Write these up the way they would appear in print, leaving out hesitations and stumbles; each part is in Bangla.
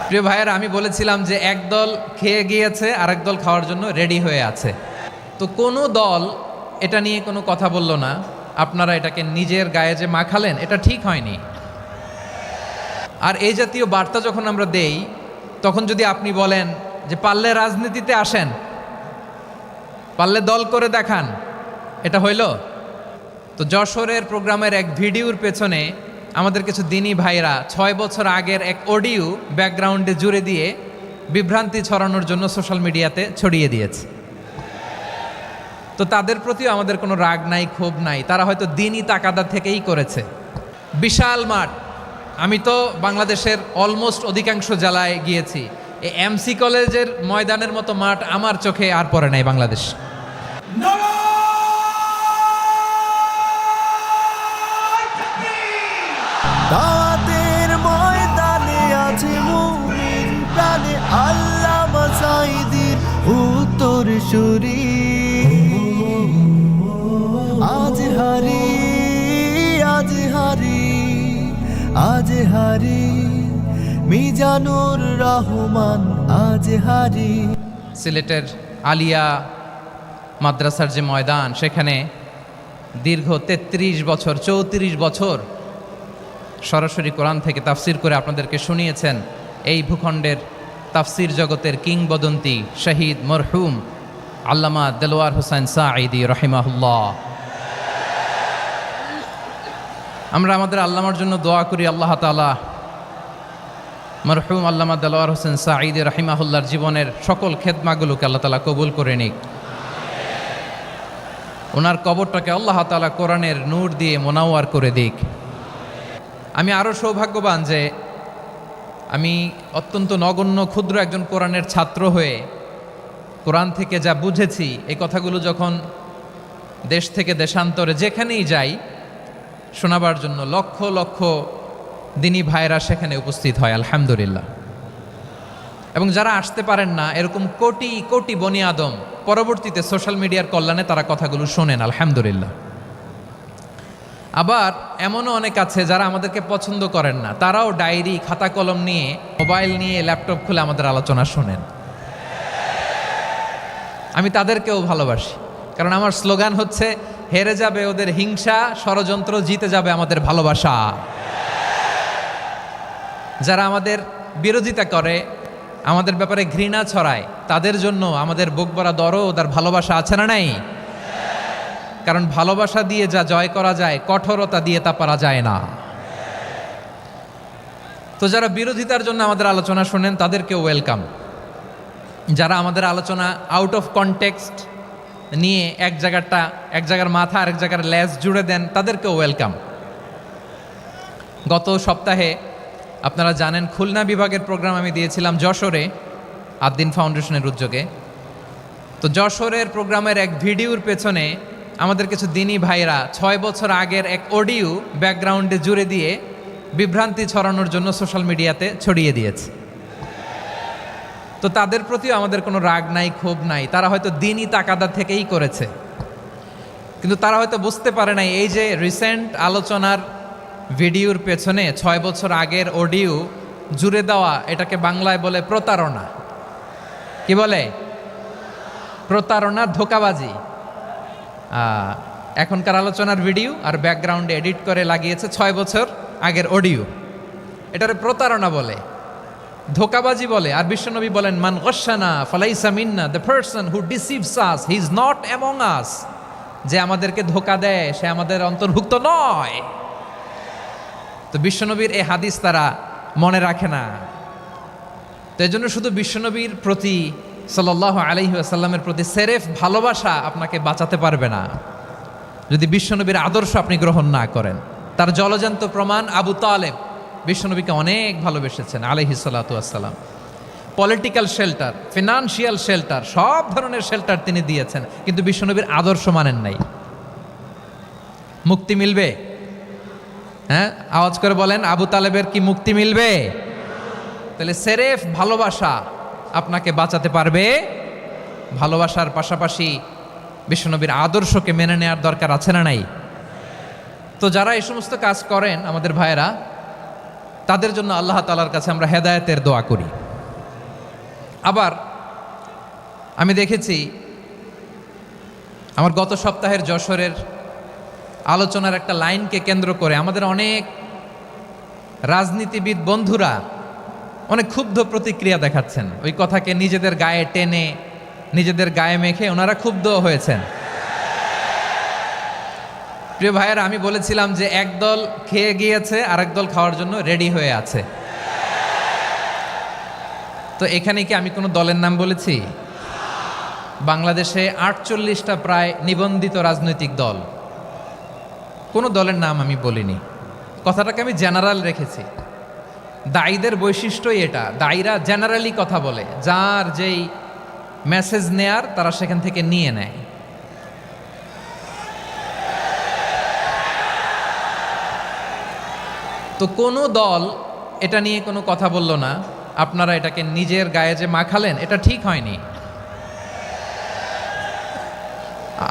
প্রিয় ভাইয়েরা, আমি বলেছিলাম যে একদল খেয়ে গিয়েছে আর একদল খাওয়ার জন্য রেডি হয়ে আছে। তো কোনো দল এটা নিয়ে কোনো কথা বলল না। আপনারা এটাকে নিজের গায়ে যে মাখালেন, এটা ঠিক হয়নি। আর এই জাতীয় বার্তা যখন আমরা দেই, তখন যদি আপনি বলেন যে পারলে রাজনীতিতে আসেন, পারলে দল করে দেখান, এটা হইল? তো যশোরের প্রোগ্রামের এক ভিডিওর পেছনে আমাদের কিছু দিনী ভাইরা 6 বছর আগের এক অডিও ব্যাকগ্রাউন্ডে জুড়ে দিয়ে বিভ্রান্তি ছড়ানোর জন্য সোশ্যাল মিডিয়াতে ছড়িয়ে দিয়েছে। তো তাদের প্রতিও আমাদের কোনো রাগ নাই, ক্ষোভ নাই। তারা হয়তো দিনই তাকাদা থেকেই করেছে। বিশাল মাঠ, আমি তো বাংলাদেশের অলমোস্ট অধিকাংশ জেলায় গিয়েছি। এই এমসি কলেজের ময়দানের মতো মাঠ আমার চোখে আর পড়ে নাই বাংলাদেশ। দাওয়াতের ময়দানে আছে মুমিন প্রাণে আল্লামা সাঈদীর উত্তরসূরি। আজ হারি আজ হারি আজ হারি মিজানুর রহমান আজ হারি। সিলেটের আলিয়া মাদ্রাসার যে ময়দান, সেখানে দীর্ঘ 33 বছর 34 বছর সরাসরি কোরআন থেকে তাফসির করে আপনাদেরকে শুনিয়েছেন এই ভূখণ্ডের তাফসির জগতের কিংবদন্তি শহীদ মরহুম আল্লামা দেলোয়ার হোসেন সাঈদী রহিমাহুল্লাহ। আমরা আমাদের আল্লামার জন্য দোয়া করি, আল্লাহ তাআলা মরহুম আল্লামা দেলোয়ার হোসেন সাঈদী রহিমাহুল্লাহর জীবনের সকল খেদমাগুলোকে আল্লাহ তাআলা কবুল করে নিক। ওনার কবরটাকে আল্লাহ তাআলা কোরআনের নূর দিয়ে মোনাওয়ার করে দিক। আমি আরও সৌভাগ্যবান যে আমি অত্যন্ত নগণ্য ক্ষুদ্র একজন কোরআনের ছাত্র হয়ে কোরআন থেকে যা বুঝেছি, এই কথাগুলো যখন দেশ থেকে দেশান্তরে যেখানেই যাই শোনাবার জন্য লক্ষ লক্ষ দিনী ভাইরা সেখানে উপস্থিত হয়, আলহামদুলিল্লাহ। এবং যারা আসতে পারেন না, এরকম কোটি কোটি বনি আদম পরবর্তীতে সোশ্যাল মিডিয়ার কল্যাণে তারা কথাগুলো শোনেন, আলহামদুলিল্লাহ। আবার এমনও অনেক আছে যারা আমাদেরকে পছন্দ করেন না, তারাও ডায়েরি খাতা কলম নিয়ে, মোবাইল নিয়ে, ল্যাপটপ খুলে আমাদের আলোচনা শোনেন। আমি তাদেরকেও ভালোবাসি, কারণ আমার স্লোগান হচ্ছে হেরে যাবে ওদের হিংসা, ষড়যন্ত্র, জিতে যাবে আমাদের ভালোবাসা। যারা আমাদের বিরোধিতা করে, আমাদের ব্যাপারে ঘৃণা ছড়ায়, তাদের জন্য আমাদের বুক ভরা দরদ আর ভালোবাসা আছে না নাই? কারণ ভালোবাসা দিয়ে যা জয় করা যায়, কঠোরতা দিয়ে তা পারা যায় না। তো যারা বিরোধিতার জন্য আমাদের আলোচনা শোনেন, তাদেরকেও ওয়েলকাম। যারা আমাদের আলোচনা আউট অফ কনটেক্সট নিয়ে এক জায়গার মাথা আর এক জায়গার লেজ জুড়ে দেন, তাদেরকেও ওয়েলকাম। গত সপ্তাহে আপনারা জানেন খুলনা বিভাগের প্রোগ্রাম আমি দিয়েছিলাম যশোরে আদ্দিন ফাউন্ডেশনের উদ্যোগে। তো যশোরের প্রোগ্রামের এক ভিডিওর পেছনে আমাদের কিছু দিনী ভাইরা 6 বছর আগের এক অডিও ব্যাকগ্রাউন্ডে জুড়ে দিয়ে বিভ্রান্তি ছড়ানোর জন্য সোশ্যাল মিডিয়াতে ছড়িয়ে দিয়েছে। তো তাদের প্রতিও আমাদের কোনো রাগ নাই, ক্ষোভ নাই। তারা হয়তো দিনই তাকাদা থেকেই করেছে, কিন্তু তারা হয়তো বুঝতে পারে নাই এই যে রিসেন্ট আলোচনার ভিডিওর পেছনে 6 বছর আগের অডিও জুড়ে দেওয়া, এটাকে বাংলায় বলে প্রতারণা। কি বলে? প্রতারণা, ধোঁকাবাজি। এখনকার আলোচনার ভিডিও আর ব্যাকগ্রাউন্ডে এডিট করে লাগিয়েছে 6 বছর আগের অডিও। এটারে প্রতারণা বলে, ধোঁকাবাজি বলে। আর বিশ্বনবী বলেন, মান গশানা ফালাইসা মিন্না, the person who deceives us he is not among us. যে আমাদেরকে ধোঁকা দেয় সে আমাদের অন্তর্ভুক্ত নয়। তো বিশ্বনবীর এই হাদিস তারা মনে রাখে না। তো এই জন্য শুধু বিশ্বনবীর প্রতি সাল্লাল্লাহু আলাইহি ওয়াসাল্লামের প্রতি সেরেফ ভালোবাসা আপনাকে বাঁচাতে পারবে না যদি বিশ্বনবীর আদর্শ আপনি গ্রহণ না করেন। তার জলজান্ত প্রমাণ, আবু তালেব বিশ্বনবীকে অনেক ভালোবেসেছেন আলাইহিস সালাতু ওয়াসসালাম। পলিটিক্যাল শেল্টার, ফিনান্সিয়াল শেল্টার, সব ধরনের শেল্টার তিনি দিয়েছেন, কিন্তু বিশ্বনবীর আদর্শ মানেন নাই। মুক্তি মিলবে? হ্যাঁ, আওয়াজ করে বলেন, আবু তালেবের কি মুক্তি মিলবে? তাহলে সেরেফ ভালোবাসা আপনাকে বাঁচাতে পারবে। ভালোবাসার পাশাপাশি বিশ্বনবীর আদর্শকে মেনে নেওয়ার দরকার আছে না নাই? তো যারা এই সমস্ত কাজ করেন আমাদের ভাইয়েরা, তাদের জন্য আল্লাহ তাআলার কাছে আমরা হেদায়েতের দোয়া করি। আবার আমি দেখেছি আমার গত সপ্তাহের যশোরের আলোচনার একটা লাইনকে কেন্দ্র করে আমাদের অনেক রাজনীতিবিদ বন্ধুরা অনেক ক্ষুব্ধ প্রতিক্রিয়া দেখাচ্ছেন। ওই কথাকে নিজেদের গায়ে টেনে নিজেদের গায়ে মেখে ওনারা ক্ষুব্ধ হয়েছেন। প্রিয় ভাইয়েরা, আমি বলেছিলাম যে একদল খেয়ে গিয়েছে আর একদল খাওয়ার জন্য রেডি হয়ে আছে। তো এখানে কি আমি কোনো দলের নাম বলেছি? বাংলাদেশে 48টা প্রায় নিবন্ধিত রাজনৈতিক দল, কোনো দলের নাম আমি বলিনি। কথাটাকে আমি জেনারেল রেখেছি। দায়ীদের বৈশিষ্ট্যই এটা, দায়ীরা জেনারেলি কথা বলে, যার যেই মেসেজ নেয়ার তারা সেখান থেকে নিয়ে নেয়। তো কোনো দল এটা নিয়ে কোনো কথা বলল না, আপনারা এটাকে নিজের গায়ে যে মাখালেন এটা ঠিক হয়নি।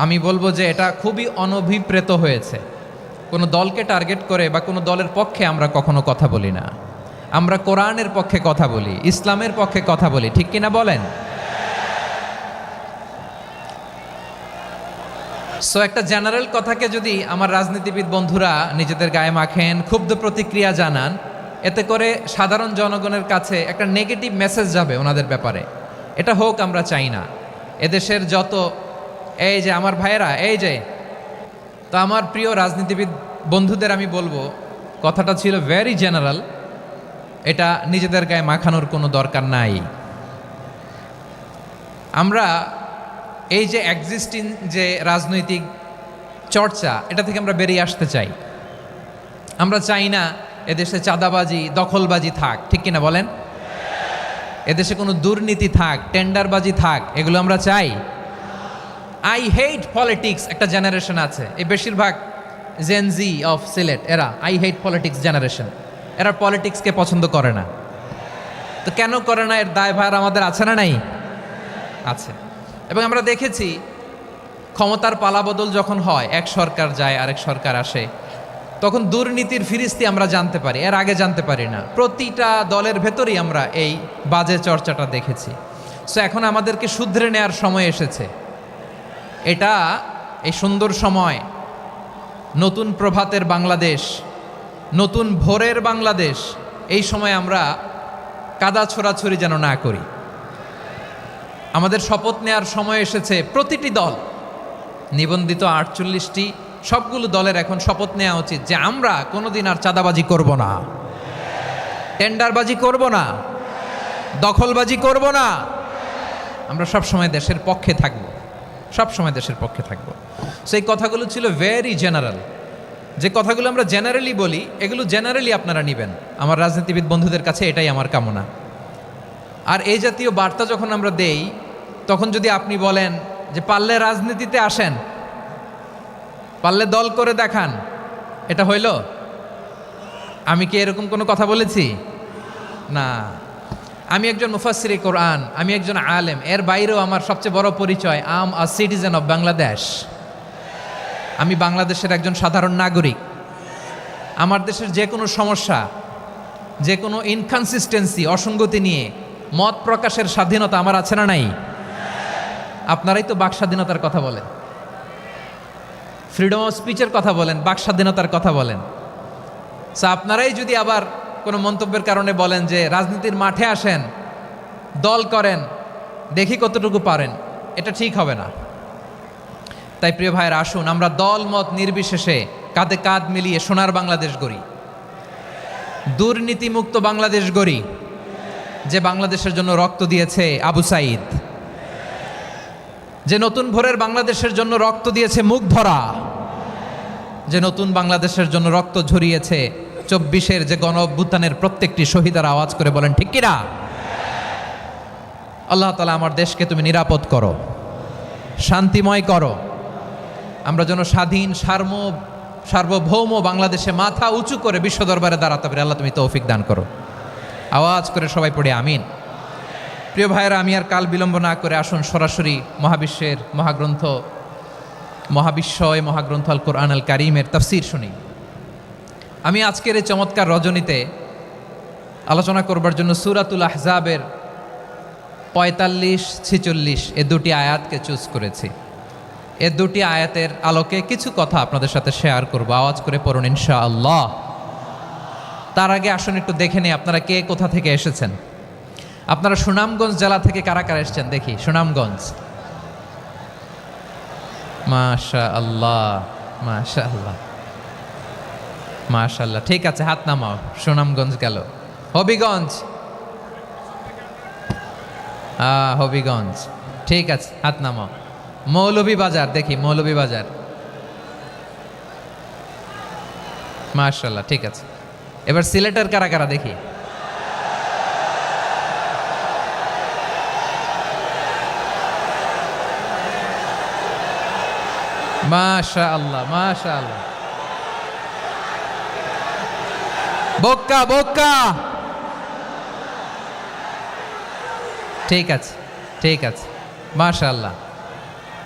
আমি বলবো যে এটা খুবই অনভিপ্রেত হয়েছে। কোনো দলকে টার্গেট করে বা কোনো দলের পক্ষে আমরা কখনো কথা বলি না। আমরা কোরআনের পক্ষে কথা বলি, ইসলামের পক্ষে কথা বলি, ঠিক কিনা বলেন? সো একটা জেনারেল কথাকে যদি আমার রাজনীতিবিদ বন্ধুরা নিজেদের গায়ে মাখেন, ক্ষুব্ধ প্রতিক্রিয়া জানান, এতে করে সাধারণ জনগণের কাছে একটা নেগেটিভ মেসেজ যাবে ওনাদের ব্যাপারে। এটা হোক আমরা চাই না। এদেশের যত এই যে আমার ভাইয়েরা, এই যে তো আমার প্রিয় রাজনীতিবিদ বন্ধুদের আমি বলবো, কথাটা ছিল ভেরি জেনারেল, এটা নিজেদের গায়ে মাখানোর কোনো দরকার নাই। আমরা এই যে এক্সিস্টিং যে রাজনৈতিক চর্চা, এটা থেকে আমরা বেরিয়ে আসতে চাই। আমরা চাই না এদেশে চাঁদাবাজি, দখলবাজি থাক, ঠিক কিনা বলেন? এদেশে কোনো দুর্নীতি থাক, টেন্ডারবাজি থাক, এগুলো আমরা চাই। আই হেট পলিটিক্স একটা জেনারেশন আছে, এই বেশিরভাগ জেনজি অফ সিলেট, এরা আই হেট পলিটিক্স জেনারেশন, এরা পলিটিক্সকে পছন্দ করে না। তো কেন করে না, এর দায়ভার আমাদের আছে না নাই? আছে। এবং আমরা দেখেছি ক্ষমতার পালাবদল যখন হয়, এক সরকার যায় আরেক সরকার আসে, তখন দুর্নীতির ফিরিস্তি আমরা জানতে পারি, এর আগে জানতে পারি না। প্রতিটা দলের ভেতরেই আমরা এই বাজে চর্চাটা দেখেছি। সো এখন আমাদেরকে শুধরে নেওয়ার সময় এসেছে। এটা এই সুন্দর সময়, নতুন প্রভাতের বাংলাদেশ, নতুন ভোরের বাংলাদেশ, এই সময় আমরা কাদা ছোড়াছুড়ি যেন না করি। আমাদের শপথ নেওয়ার সময় এসেছে। প্রতিটি দল, নিবন্ধিত 48টি, সবগুলো দলের এখন শপথ নেওয়া উচিত যে আমরা কোনোদিন আর চাঁদাবাজি করব না, টেন্ডারবাজি করব না, দখলবাজি করব না। আমরা সব সময় দেশের পক্ষে থাকব, সব সময় দেশের পক্ষে থাকব। সেই কথাগুলো ছিল ভেরি জেনারেল। যে কথাগুলো আমরা জেনারেলি বলি, এগুলো জেনারেলি আপনারা নেবেন। আমার রাজনীতিবিদ বন্ধুদের কাছে এটাই আমার কামনা। আর এই জাতীয় বার্তা যখন আমরা দেই, তখন যদি আপনি বলেন যে পারলে রাজনীতিতে আসেন, পারলে দল করে দেখান, এটা হইল? আমি কি এরকম কোনো কথা বলেছি? না। আমি একজন মুফাসসিরে কোরআন, আমি একজন আলেম, এর বাইরেও আমার সবচেয়ে বড় পরিচয় আম আ সিটিজেন অফ বাংলাদেশ। আমি বাংলাদেশের একজন সাধারণ নাগরিক। আমার দেশের যে কোনো সমস্যা, যে কোনো ইনকনসিস্টেন্সি, অসঙ্গতি নিয়ে মত প্রকাশের স্বাধীনতা আমার আছে না নাই? আপনারাই তো বাক স্বাধীনতার কথা বলেন, ফ্রিডম অফ স্পিচের কথা বলেন, বাক স্বাধীনতার কথা বলেন। আপনারাই যদি আবার কোনো মন্তব্যের কারণে বলেন যে রাজনীতির মাঠে আসেন, দল করেন, দেখি কতটুকু পারেন, এটা ঠিক হবে না। তাই প্রিয় ভাইয়েরা, আসুন আমরা দল মত নির্বিশেষে কাঁধে কাঁধ মিলিয়ে সোনার বাংলাদেশ গড়ি, দুর্নীতিমুক্ত বাংলাদেশ গড়ি, যে বাংলাদেশের জন্য রক্ত দিয়েছে আবু সাঈদ, যে নতুন ভোরের বাংলাদেশের জন্য রক্ত দিয়েছে মুগ্ধরা, যে নতুন বাংলাদেশের জন্য রক্ত ঝরিয়েছে 24-এর যে গণ অভ্যুত্থানের প্রত্যেকটি শহীদার আওয়াজ করে বলেন ঠিক কিনা? আল্লাহ তাআলা আমার দেশকে তুমি নিরাপদ করো, শান্তিময় করো। আমরা যেন স্বাধীন সার্বভৌম বাংলাদেশে মাথা উঁচু করে বিশ্ব দরবারে দাঁড়াতে পারি। আল্লাহ তুমি তৌফিক দান করো। আওয়াজ করে সবাই পড়ে আমিন। প্রিয় ভাইয়েরা, আমি আর কাল বিলম্ব না করে আসুন সরাসরি মহাবিশ্বের মহাগ্রন্থ, মহাগ্রন্থ আল কোরআন আল কারীমের তাফসীর শুনি। আমি আজকের এই চমৎকার রজনীতে আলোচনা করবার জন্য সূরাতুল আহজাবের 45-46 এ দুটি আয়াতকে চুজ করেছি। এ দুটি আয়াতের আলোকে কিছু কথা আপনাদের সাথে শেয়ার করব। আওয়াজ করে পড়ুন ইনশাআল্লাহ। তার আগে আসুন একটু দেখে নিই আপনারা কে কোথা থেকে এসেছেন। আপনারা সুনামগঞ্জ জেলা থেকে কারা কারা এসেছেন দেখি। সুনামগঞ্জ, মাশাআল্লাহ মাশাআল্লাহ মাশাআল্লাহ, ঠিক আছে, হাত নামাও। সুনামগঞ্জ গেল। হবিগঞ্জ, হবিগঞ্জ, ঠিক আছে, হাত নামাও। মৌলভীবাজার, দেখি মৌলভীবাজার, মাশাআল্লাহ, ঠিক আছে। এবার সিলেটের কারা কারা দেখি। মাশাআল্লাহ মাশাআল্লাহ। বক্কা বক্কা, ঠিক আছে ঠিক আছে, মাশাআল্লাহ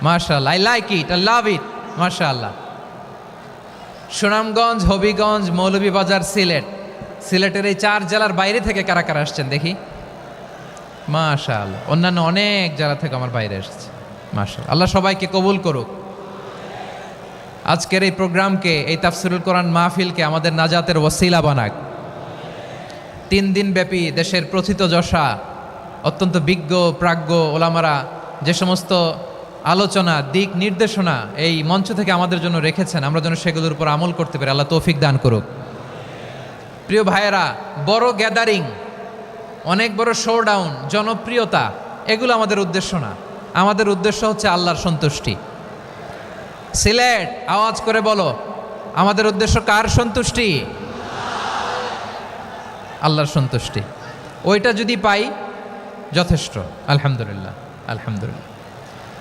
মাশাআল্লাহ, I like it, I love it, মাশাআল্লাহ। সুনামগঞ্জ, হবিগঞ্জ, মৌলভীবাজার, সিলেট। সিলেটের এই 4 জেলার বাইরে থেকে কারা কারা আসছেন দেখি। মাশাআল্লাহ, অন্যান্য অনেক জেলা থেকে আমার বাইরে এসেছে, মাশাআল্লাহ। আল্লাহ সবাইকে কবুল করুক। আজকের এই প্রোগ্রামকে, এই তাফসিরুল কোরআন মাহফিলকে আমাদের নাজাতের ওসিলা বানাক। 3 দিন ব্যাপী দেশের প্রথিতযশা অত্যন্ত বিজ্ঞ প্রাজ্ঞ ওলামারা যে সমস্ত আলোচনা, দিক নির্দেশনা এই মঞ্চ থেকে আমাদের জন্য রেখেছেন, আমরা যেন সেগুলোর উপর আমল করতে পারি। আল্লাহ তৌফিক দান করুক। প্রিয় ভাইয়েরা, বড় গ্যাদারিং, অনেক বড় শোডাউন, জনপ্রিয়তা, এগুলো আমাদের উদ্দেশ্য না। আমাদের উদ্দেশ্য হচ্ছে আল্লাহর সন্তুষ্টি। সিলেট, আওয়াজ করে বলো, আমাদের উদ্দেশ্য কার সন্তুষ্টি? আল্লাহর সন্তুষ্টি। ওইটা যদি পাই যথেষ্ট, আলহামদুলিল্লাহ আলহামদুলিল্লাহ।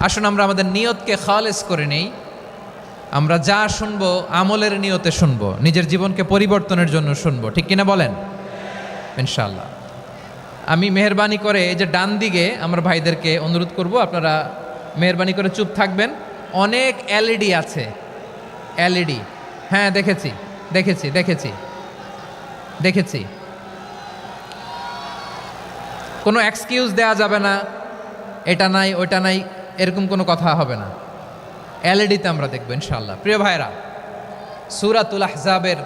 আসুন আমরা আমাদের নিয়তকে খালেস করে নেই। আমরা যা শুনবো আমলের নিয়তে শুনবো, নিজের জীবনকে পরিবর্তনের জন্য শুনবো, ঠিক কিনা বলেন? ইনশাআল্লাহ। আমি মেহরবানি করে এই যে ডান দিকে আমার ভাইদেরকে অনুরোধ করব, আপনারা মেহরবানি করে চুপ থাকবেন। অনেক এলইডি আছে, এলইডি, হ্যাঁ দেখেছি দেখেছি দেখেছি দেখেছি। কোনো এক্সকিউজ দেয়া যাবে না, এটা নাই ওইটা নাই, এরকম কোনো কথা হবে না। এলইডিতে আমরা দেখবো ইনশাআল্লাহ। প্রিয় ভাইরা, সূরাতুল আহজাবের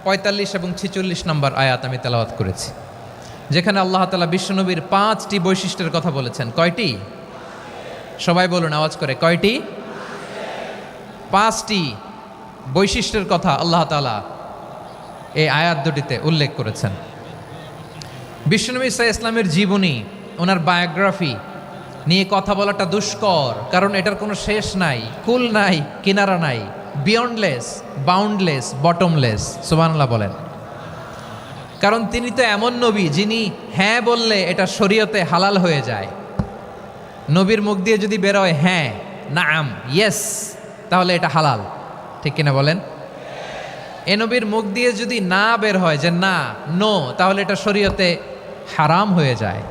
45 এবং 46 নম্বর আয়াত আমি তেলাওয়াত করেছি, যেখানে আল্লাহ তাআলা বিশ্বনবীর 5টি বৈশিষ্ট্যের কথা বলেছেন। কয়টি? সবাই বলুন আওয়াজ করে, কয়টি? 5টি বৈশিষ্ট্যের কথা আল্লাহ তাআলা এই আয়াত দুটিতে উল্লেখ করেছেন। বিশ্বনবী সাল্লাল্লাহু আলাইহি ইসলামের জীবনী, ওনার বায়োগ্রাফি নিয়ে কথা বলাটা দুষ্কর, কারণ এটার কোনো শেষ নাই, কুল নাই, কিনারা নাই, বিয়ন্ডলেস, বাউন্ডলেস, বটমলেস। সুবহানাল্লাহ বলেন। কারণ তিনি তো এমন নবী যিনি হ্যাঁ বললে এটা শরীয়তে হালাল হয়ে যায়। নবীর মুখ দিয়ে যদি বেরোয় হ্যাঁ, নাম, ইয়েস, তাহলে এটা হালাল, ঠিক কিনা বলেন? এ নবীর মুখ দিয়ে যদি না বের হয় যে না, নো, তাহলে এটা শরীয়তে হারাম হয়ে যায়।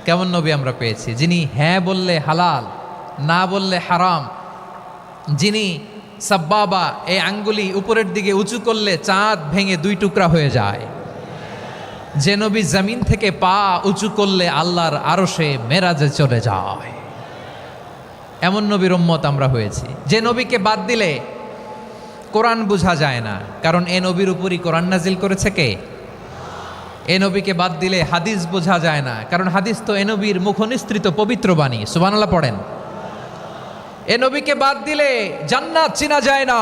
কেমন নবী আমরা পেয়েছি, যিনি হ্যাঁ বললে হালাল, না বললে হারাম, যিনি সাব্বাবা, এই আঙ্গুলি উপরের দিকে উঁচু করলে চাঁদ ভেঙে 2 টুকরা হয়ে যায়, যে নবী জমিন থেকে পা উঁচু করলে আল্লাহর আরশে মেরাজে চলে যায়, এমন নবীর উম্মত আমরা হয়েছি। যে নবীকে বাদ দিলে কোরআন বোঝা যায় না, কারণ এ নবীর উপরই কোরআন নাজিল করেছে কে? এ নবীকে বাদ দিলে হাদিস বোঝা যায় না, কারণ হাদিস তো এ নবীর মুখনিসৃত পবিত্র বাণী। সুবহানাল্লাহ পড়েন। এ নবীকে বাদ দিলে জান্নাত চেনা যায় না,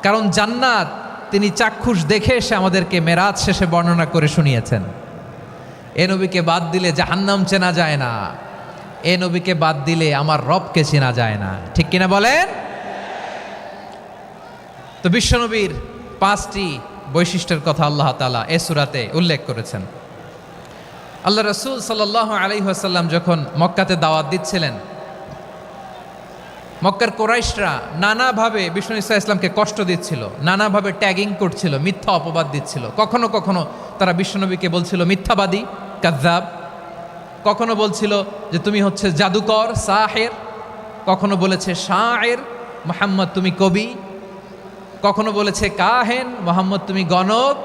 কারণ জান্নাত তিনি চাক্ষুষ দেখে এসে আমাদেরকে মেরাজ শেষে বর্ণনা করে শুনিয়েছেন। এ নবীকে বাদ দিলে জাহান্নাম চেনা যায় না, এ নবীকে বাদ দিলে আমার রবকে চেনা যায় না, ঠিক কিনা বলেন? তো বিশ্বনবীর 5টি বৈশিষ্ট্যের কথা আল্লাহ তাআলা এ সূরাতে উল্লেখ করেছেন। আল্লাহ রাসূল সাল্লাল্লাহু আলাইহি ওয়াসাল্লাম যখন মক্কাতে দাওয়াত দিচ্ছিলেন, মক্কার কুরাইশরা নানাভাবে বিষ্ণু ইসা ইসলামকে কষ্ট দিচ্ছিল, নানাভাবে ট্যাগিং করছিল, মিথ্যা অপবাদ দিচ্ছিল। কখনো কখনো তারা বিশ্বনবীকে বলছিল মিথ্যাবাদী, কাযযাব। কখনো বলছিল যে তুমি হচ্ছে জাদুকর, সাহের। কখনো বলেছে শায়ের, মুহাম্মদ তুমি কবি। কখনো বলেছে কাহেন, মুহাম্মদ তুমি গণক।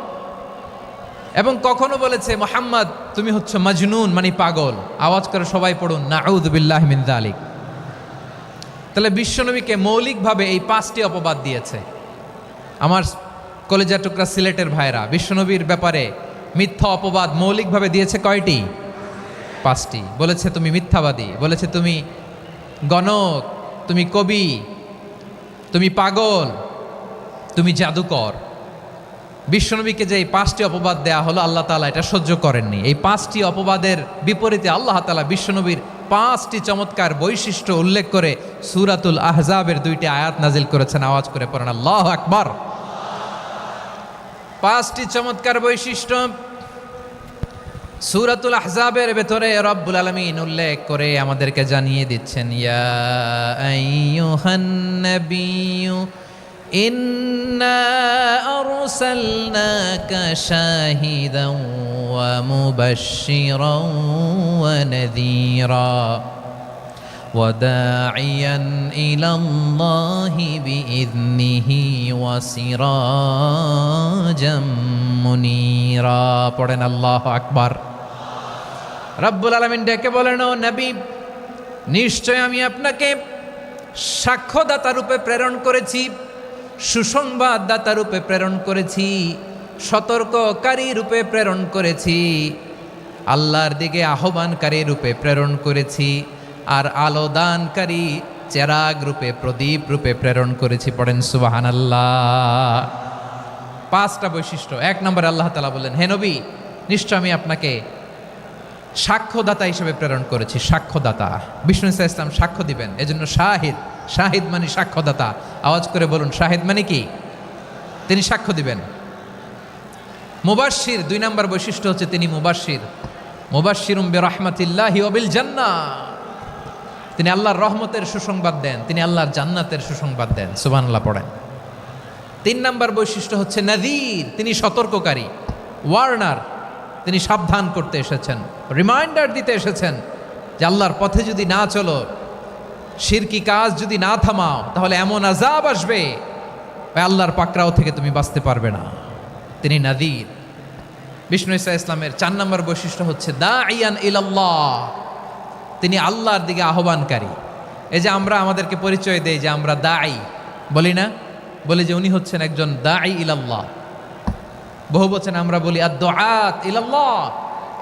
এবং কখনো বলেছে মুহাম্মদ তুমি হচ্ছে মাজনুন মানে পাগল। আওয়াজ করে সবাই পড়ুন নাউযু বিল্লাহি মিন যালিক। তাহলে বিশ্বনবীকে মৌলিকভাবে এই 5টি অপবাদ দিয়েছে। আমার কলেজার টুকরা সিলেটের ভাইরা, বিশ্বনবীর ব্যাপারে মিথ্যা অপবাদ মৌলিকভাবে দিয়েছে কয়টি? 5টি। বলেছে তুমি মিথ্যাবাদী, বলেছে তুমি গণক, তুমি কবি, তুমি পাগল, তুমি জাদুকর। বিশ্বনবীকে যে এই 5টি অপবাদ দেয়া হলো, আল্লাহ তাআলা এটা সহ্য করেননি। এই 5টি অপবাদের বিপরীতে আল্লাহ তাআলা বিশ্বনবীর 5টি চমৎকার বৈশিষ্ট্য উল্লেখ করে সূরাতুল আহজাবের 2টি আয়াত নাজিল করেছেন। আওয়াজ করে পড়েন আল্লাহু আকবার। 5টি চমৎকার বৈশিষ্ট্য সূরাতুল আহজাবের ভেতরে রব্বুল আলামিন উল্লেখ করে আমাদেরকে জানিয়ে দিচ্ছেন, ইয়া আইয়ুহান নাবিয়্যু ইন্না আরসালনাকা শাহিদান ওয়া মুবাশশিরান ওয়া নাযীরা ওয়া দাঈয়ান ইলাল্লাহি বিইذনিহি ওয়া সিরাজাম মুনীরা। পড়েন আল্লাহু আকবার। রব্বুল আলামিন ডেকে বলেন, ও নবী, নিশ্চয় আমি আপনাকে সাক্ষ্যদাতা রূপে প্রেরণ করেছি, সুসংবাদদাতা রূপে প্রেরণ করেছি, সতর্ককারী রূপে প্রেরণ করেছি, আল্লাহর দিকে আহ্বানকারী রূপে প্রেরণ করেছি, আর আলো দানকারী চেরাগ রূপে, প্রদীপ রূপে প্রেরণ করেছি। পড়েন সুবহানাল্লাহ। 5টা বৈশিষ্ট্য। 1 নম্বরে আল্লাহ তাআলা বললেন, হে নবী, নিশ্চয় আমি আপনাকে সাক্ষ্যদাতা হিসেবে প্রেরণ করেছি। সাক্ষ্যদাতা, বিষ্ণু ইসা ইসলাম সাক্ষ্য দিবেন, এজন্য শাহিদ। শাহিদ মানে সাক্ষ্যদাতা। আওয়াজ করে বলুন শাহিদ মানে কি? তিনি সাক্ষ্য দিবেন। মুবাশশির, 2 নম্বর বৈশিষ্ট্য হচ্ছে তিনি মুবাশশির। মুবাশশিরুম বিরাহমাতিল্লাহি ওয়া বিল জান্নাহ, তিনি আল্লাহর রহমতের সুসংবাদ দেন, তিনি আল্লাহর জান্নাতের সুসংবাদ দেন। সুবহানাল্লাহ পড়েন। 3 নম্বর বৈশিষ্ট্য হচ্ছে নাযীর, তিনি সতর্ককারী, ওয়ার্নার, তিনি সাবধান করতে এসেছেন, রিমাইন্ডার দিতে এসেছেন যে আল্লাহর পথে যদি না চলো, শিরকি কাজ যদি না থামাও, তাহলে এমন আযাব আসবে আল্লাহর পাকড়াও থেকে তুমি বাঁচতে পারবে না। তিনি নাযীর। বিষ্ণু ইসা ইসলামের 4 নম্বর বৈশিষ্ট্য হচ্ছে দাঈয়ান ইলাল্লাহ, তিনি আল্লাহর দিকে আহ্বানকারী। এই যে আমরা আমাদেরকে পরিচয় দেই যে আমরা দাঈ, বলি না? বলি যে উনি হচ্ছেন একজন দাঈ ইলাল্লাহ। বহু বচনে আমরা বলি আদ-দুআত ইলাল্লাহ।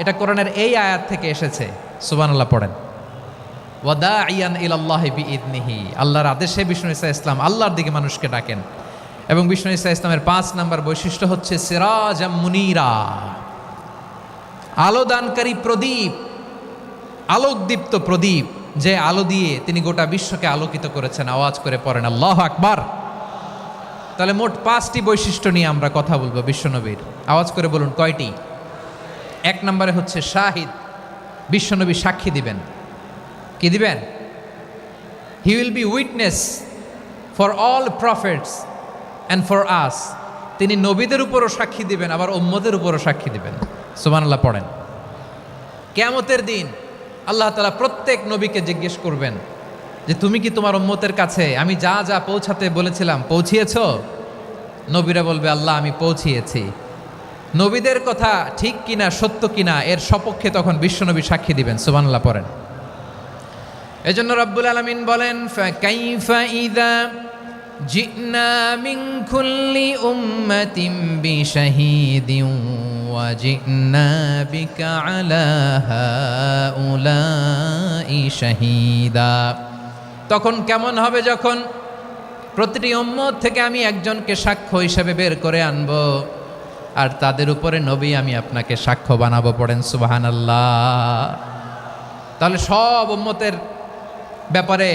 এটা কোরআনের এই আয়াত থেকে এসেছে। সুবহানাল্লাহ পড়েন। ওয়া দাঈয়ান ইলাল্লাহি বিইذনিহি, আল্লাহর আদেশে বিষ্ণু ইসা ইসলাম আল্লাহর দিকে মানুষকে ডাকেন। এবং বিষ্ণু ইসা ইসলামের 5 নম্বর বৈশিষ্ট্য হচ্ছে সিরাজাম মুনীরা, আলোদানকারী প্রদীপ, আলোকদীপ্ত প্রদীপ, যে আলো দিয়ে তিনি গোটা বিশ্বকে আলোকিত করেছেন। আওয়াজ করে পড়েন আল্লাহু আকবার। তাহলে মোট 5টি বৈশিষ্ট্য নিয়ে আমরা কথা বলবো বিশ্বনবীর। আওয়াজ করে বলুন কয়টি? 1 নম্বরে হচ্ছে শাহিদ, বিশ্বনবী সাক্ষী দিবেন। কি দিবেন? He will be witness for all prophets and for us. তিনি নবীদের উপরও সাক্ষী দিবেন, আবার উম্মতের উপরও সাক্ষী দিবেন। সুবহানাল্লাহ পড়েন। কিয়ামতের দিন আল্লাহ তাআলা প্রত্যেক নবীকে জিজ্ঞেস করবেন যে তুমি কি তোমার উম্মতের কাছে আমি যা যা পৌঁছাতে বলেছিলাম পৌঁছিয়েছো? নবীরা বলবে আল্লাহ আমি পৌঁছিয়েছি। নবীদের কথা ঠিক কিনা, সত্য কিনা, এর সপক্ষে তখন বিশ্বনবী সাক্ষী দিবেন। সুবহানাল্লাহ পড়েন। এজন্য রব্বুল আলামিন বলেন, ফাকাইফা ইযা জিনা মিন কুল্লি উম্মাতিন বিশাহীদিন ওয়া জিনা বিকা আলা হাউলাই শাহীদা। তখন কেমন হবে যখন প্রতিটি উম্মত থেকে আমি একজনকে সাক্ষ্য হিসেবে বের করে আনব, আর তাদের উপরে নবী আমি আপনাকে সাক্ষ্য বানাবো। পড়েন সুবহানাল্লাহ। তাহলে সব উম্মতের ব্যাপারে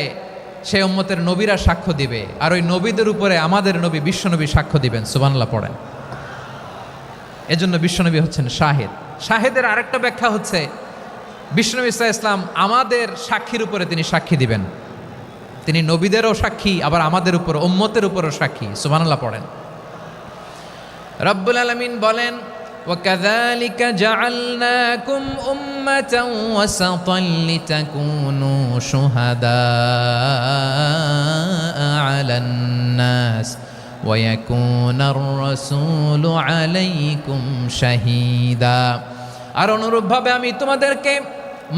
সেই উম্মতের নবীরা সাক্ষ্য দিবে, আর ওই নবীদের উপরে আমাদের নবী বিশ্বনবী সাক্ষ্য দিবেন। সুবহানাল্লাহ পড়েন। এজন্য বিশ্বনবী হচ্ছেন শাহিদ। শাহিদের আরেকটা ব্যাখ্যা হচ্ছে বিশ্বনবী সাল্লাল্লাহু আলাইহি ওয়াসাল্লাম আমাদের সাক্ষীর উপরে তিনি সাক্ষী দিবেন। তিনি নবীদেরও সাক্ষী, আবার আমাদের উপর উম্মতের উপরও সাক্ষী। সুবহানাল্লাহ পড়েন। রব্বুল আলামিন বলেন, وَكَذَلِكَ جَعَلْنَاكُمْ أُمَّةً وَسَطًا لِتَكُونُوا شُهَدَاءَ عَلَى النَّاسِ ويكون الرسول عليكم شهيدا। আর অনুরূপভাবে আমি তোমাদেরকে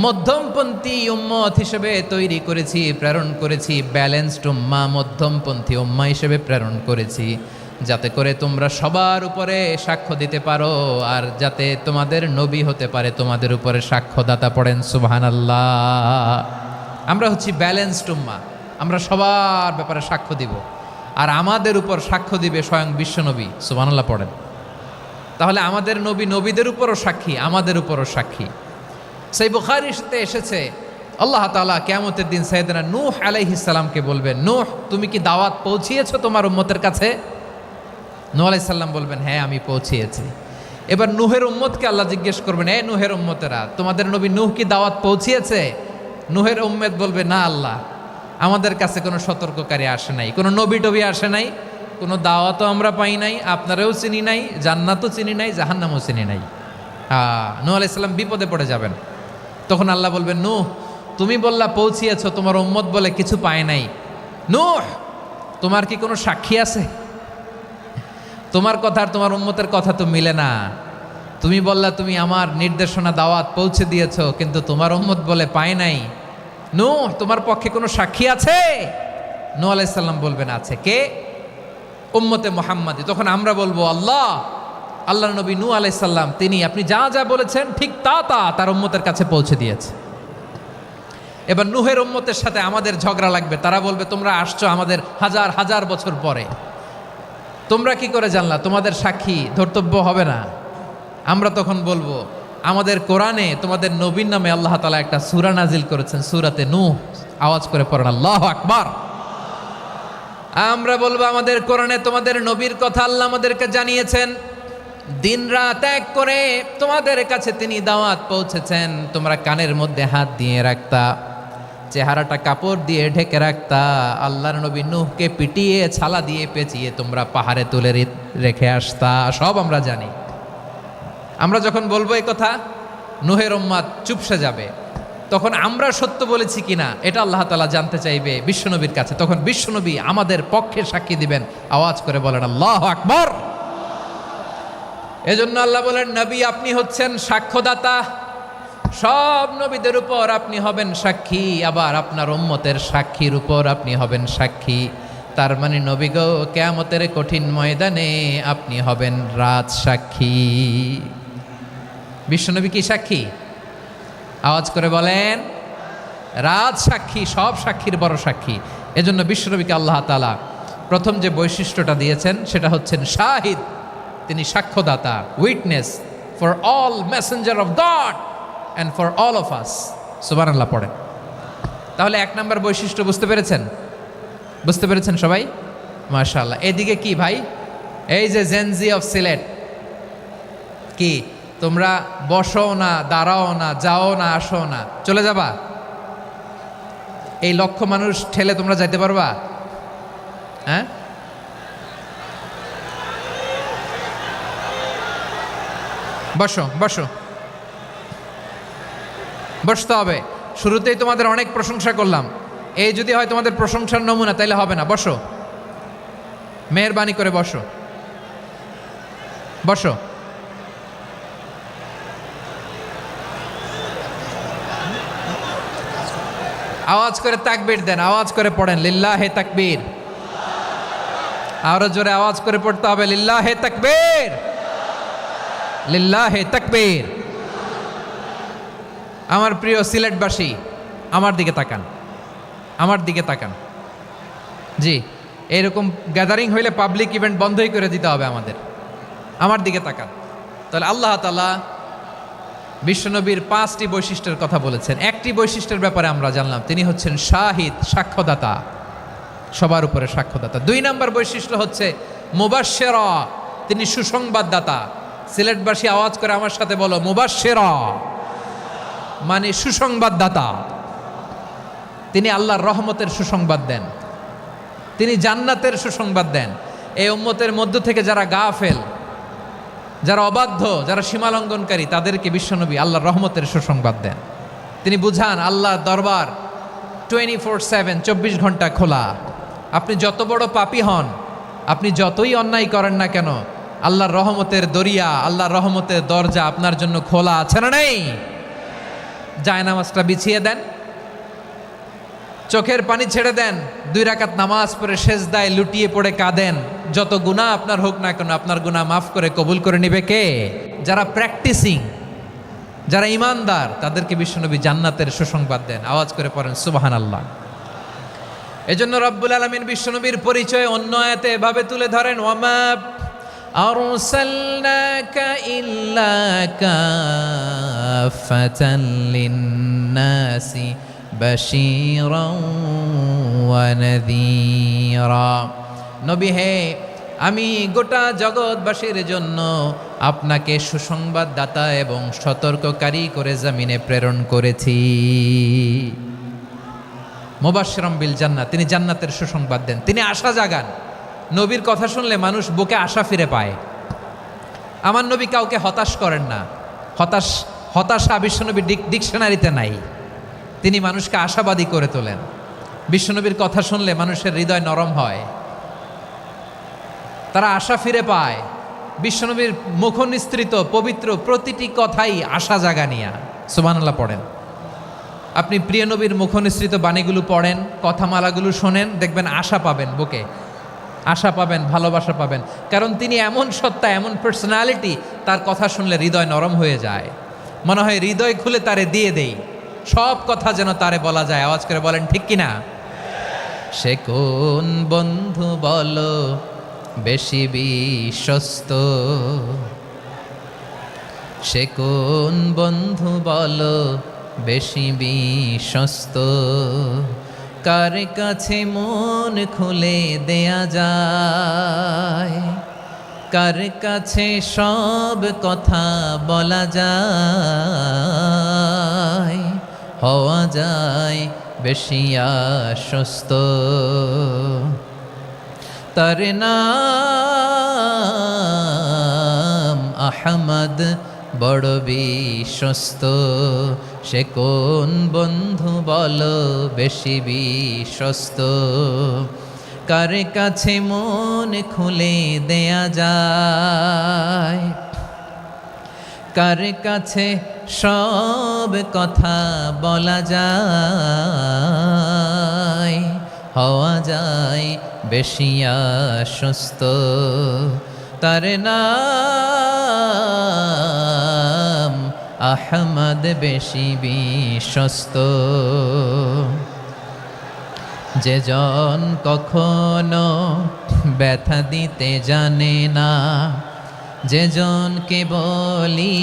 মধ্যমপন্থী উম্মত হিসেবে তৈরি করেছি, প্রেরণ করেছি, ব্যালেন্সড উম্মাহ, মধ্যমপন্থী উম্মাহ হিসেবে প্রেরণ করেছি, যাতে করে তোমরা সবার উপরে সাক্ষ্য দিতে পারো, আর যাতে তোমাদের নবী হতে পারে তোমাদের উপরে সাক্ষ্যদাতা। পড়েন সুবহানাল্লাহ। আমরা হচ্ছি ব্যালেন্সড উম্মাহ, আমরা সবার ব্যাপারে সাক্ষ্য দিব, আর আমাদের উপর সাক্ষ্য দিবে স্বয়ং বিশ্বনবী। সুবহানাল্লাহ পড়েন। তাহলে আমাদের নবী নবীদের উপরও সাক্ষী, আমাদের উপরও সাক্ষী। সেই বুখারীতে এসেছে আল্লাহ তাআলা কিয়ামতের দিন সাইয়েদনা নূহ আলাইহিস সালামকে বলবেন, নূহ তুমি কি দাওয়াত পৌঁছিয়েছো তোমার উম্মতের কাছে? নূহ আলাইহিস সালাম বলবেন, হ্যাঁ আমি পৌঁছিয়েছি। এবার নূহের উম্মতকে আল্লাহ জিজ্ঞেস করবেন, এ নূহের উম্মতেরা, তোমাদের নবী নূহ কি দাওয়াত পৌঁছিয়েছে? নূহের উম্মত বলবে, না আল্লাহ, আমাদের কাছে কোনো সতর্ককারী আসে নাই, কোনো নবী টবি আসে নাই, কোনো দাওয়াতও আমরা পাই নাই, আপনারাও চিনি নাই, জান্নাতও চিনি নাই, জাহান্নামও চিনি নাই। নূহ আলাইহিস সালাম বিপদে পড়ে যাবেন। তখন আল্লাহ বলবেন, নূহ তুমি বললা পৌঁছিয়েছো, তোমার উম্মত বলে কিছু পায় নাই। নূহ তোমার কি কোনো সাক্ষী আছে? তোমার কথা আর তোমার উম্মতের কথা তো মিলে না। তুমি বললা তুমি আমার নির্দেশনা দাওয়াত পৌঁছে দিয়েছো, কিন্তু তোমার উম্মত বলে পায় নাই। নূহ তোমার পক্ষে কোনো সাক্ষী আছে? নূহ আলাইহিস সালাম বলবেন, আছে। কে? উম্মতে মুহাম্মাদি। তখন আমরা বলবো, আল্লাহ, আল্লাহর নবী নূহ আলাইহিস সালাম তিনি আপনি যা যা বলেছেন ঠিক তা তার উম্মতের কাছে পৌঁছে দিয়েছে। এবার নূহের উম্মতের সাথে আমাদের ঝগড়া লাগবে। তারা বলবে, তোমরা আসছো আমাদের হাজার হাজার বছর পরে, তোমরা কি করে জানলা? তোমাদের সাক্ষী ধর্তব্য হবে না। আমরা তখন বলবো, আমাদের কোরআনে তোমাদের নবীর নামে আল্লাহ তাআলা একটা সূরা নাজিল করেছেন, সূরাতে নূহ। আওয়াজ করে পড়েন আল্লাহু আকবার। আমরা বলবো, আমাদের কোরআনে তোমাদের নবীর কথা আল্লাহ আমাদেরকে জানিয়েছেন, দিন রাত এক করে তোমাদের কাছে তিনি দাওয়াত পৌঁছেছেন। তোমরা কানের মধ্যে হাত দিয়ে রাখতা, চেহারাটা কাপড় দিয়ে ঢেকে রাখতা, আল্লাহর নবী নূহকে পিটিয়ে ছালা দিয়ে পেঁচিয়ে তোমরা পাহাড়ে তুলে রেখে আসতা, সব আমরা জানি। আমরা যখন বলবো এই কথা, নূহের উম্মত চুপসে যাবে। তখন আমরা সত্য বলেছি কিনা এটা আল্লাহ তাআলা জানতে চাইবে বিশ্বনবীর কাছে। তখন বিশ্বনবী আমাদের পক্ষে সাক্ষী দিবেন। আওয়াজ করে বলেন আল্লাহু আকবার। এজন্য আল্লাহ বলেন, নবী আপনি হচ্ছেন সাক্ষ্যদাতা, সব নবীদের উপর আপনি হবেন সাক্ষী, আবার আপনার উম্মতের সাক্ষীর উপর আপনি হবেন সাক্ষী। তার মানে নবী গো, কিয়ামতের কঠিন ময়দানে আপনি হবেন রাজ সাক্ষী। বিশ্বনবী কি সাক্ষী? আওয়াজ করে বলেন, রাজ সাক্ষী, সব সাক্ষীর বড় সাক্ষী। এজন্য বিশ্বনবীকে আল্লাহ তাআলা প্রথম যে বৈশিষ্ট্যটা দিয়েছেন সেটা হচ্ছেন শাহিদ। তিনি সাক্ষ্যদাতা, witness for all messenger of God and for all of us. সুবহানাল্লাহ পড়েন। তাহলে এক নাম্বার বৈশিষ্ট্য বুঝতে পেরেছেন? বুঝতে পেরেছেন সবাই? মাশাআল্লাহ। এদিকে কি ভাই, এই যে জেনজি অফ সিলেট, কি তোমরা বসো না, দাঁড়াও না, যাও না, আসো না, চলে যাবা? এই লক্ষ মানুষ ঠেলে তোমরা যাইতে পারবা? হ্যাঁ, বসো বসো, বসতে হবে। শুরুতেই তোমাদের অনেক প্রশংসা করলাম, এই যদি হয় তোমাদের প্রশংসার নমুনা, তাইলে হবে না। বসো, মেহেরবানি করে বসো, বসো। আওয়াজ করে তাকবীর দেন, আওয়াজ করে পড়েন লিল্লাহে তাকবীর। আরো জোরে আওয়াজ করে পড়তে হবে, লিল্লাহে তাকবীর, লিল্লাহে তাকবীর। আমার প্রিয় সিলেটবাসী, আমার দিকে তাকান, আমার দিকে তাকান। জি, এরকম গ্যাদারিং হইলে পাবলিক ইভেন্ট বন্ধই করে দিতে হবে আমাদের। আমার দিকে তাকান। তাহলে আল্লাহ তাআলা বিশ্বনবীর 5টি বৈশিষ্ট্যের কথা বলেছেন। একটি বৈশিষ্ট্যের ব্যাপারে আমরা জানলাম, তিনি হচ্ছেন শাহিদ, সাক্ষ্যদাতা, সবার উপরে সাক্ষ্যদাতা। 2 নম্বর বৈশিষ্ট্য হচ্ছে মুবাশশিরা, তিনি সুসংবাদদাতা। সিলেটবাসী আওয়াজ করে আমার সাথে বলো, মুবাশশিরা মানে সুসংবাদদাতা। তিনি আল্লাহর রহমতের সুসংবাদ দেন, তিনি জান্নাতের সুসংবাদ দেন। এই উম্মতের মধ্য থেকে যারা গাফেল, যারা অবাধ্য, যারা সীমালঙ্ঘনকারী, তাদেরকে বিশ্বনবী আল্লাহর রহমতের সুসংবাদ দেন। তিনি বুঝান আল্লাহর দরবার 24/7, 24 ঘন্টা খোলা। আপনি যত বড় পাপী হন, আপনি যতই অন্যায় করেন না কেন, আল্লাহর রহমতের দরিয়া, আল্লাহর রহমতের দরজা আপনার জন্য খোলা আছে না নেই? জায়নামাজটা বিছিয়ে দেন, চোখের পানি ছেড়ে দেন, 2 রাকাত নামাজ পড়ে সেজদায় লুটিয়ে পড়ে কাঁদেন। যত গুনাহ আপনার হোক না কেন, আপনার গুনাহ মাফ করে কবুল করে নিবে কে? যারা প্র্যাকটিসিং, যারা ইমানদার, তাদেরকে বিশ্বনবী জান্নাতের সুসংবাদ দেন। আওয়াজ করে পড়েন সুবহানাল্লাহ। এজন্য রব্বুল আলামিন বিশ্বনবীর পরিচয় অন্য আয়াতে এভাবে তুলে ধরেন, ওয়ামা আরসালনাকা ইল্লা কাফাতান লিন্নাসি বাশীরাও ওয়া নাযীরা। নবী হে, আমি গোটা জগৎবাসীর জন্য আপনাকে সুসংবাদদাতা এবং সতর্ককারী করে জমিনে প্রেরণ করেছি। মুবাশশিরাম বিল জান্নাত, তিনি জান্নাতের সুসংবাদ দেন, তিনি আশা জাগান। নবীর কথা শুনলে মানুষ বুকে আশা ফিরে পায়। আমার নবী কাউকে হতাশ করেন না। হতাশা বিশ্বনবীর ডিকশনারিতে নাই। তিনি মানুষকে আশাবাদী করে তোলেন। বিশ্বনবীর কথা শুনলে মানুষের হৃদয় নরম হয়, তারা আশা ফিরে পায়। বিশ্বনবীর মুখ নিঃসৃত পবিত্র প্রতিটি কথাই আশা জাগানিয়া। সুবহানাল্লাহ পড়েন। আপনি প্রিয় নবীর মুখ নিঃসৃত বাণীগুলো পড়েন, কথামালাগুলো শোনেন, দেখবেন আশা পাবেন, বুকে আশা পাবেন, ভালোবাসা পাবেন। কারণ তিনি এমন সত্তা, এমন পার্সোনালিটি, তার কথা শুনলে হৃদয় নরম হয়ে যায়। মনে হয় হৃদয় খুলে তারে দিয়ে দেই, সব কথা যেন তারে বলা যায়। আওয়াজ করে বলেন ঠিক কিনা? সে কোন বন্ধু বলো বেশি বিশ্বস্ত, সে কোন বন্ধু বলো বেশি বিশ্বস্ত, কার কাছে মন খুলে দেয়া যায়, কার কাছে সব কথা বলা যায়, হওয়া যায় বেশি আশ্বস্ত। তার নাম আহমদ, বড় বিশ্বস্ত। সে কোন বন্ধু বলো বেশি বিশ্বস্ত, কার কাছে মন খুলে দেয়া যায়, কার কাছে সব কথা বলা যায়, হওয়া যায় বেশি আশ্বস্ত। তার নাম আহমদ, বেশি বিশ্বস্ত। যে জন কখনো ব্যথা দিতে জানে না, যে জনকে বলি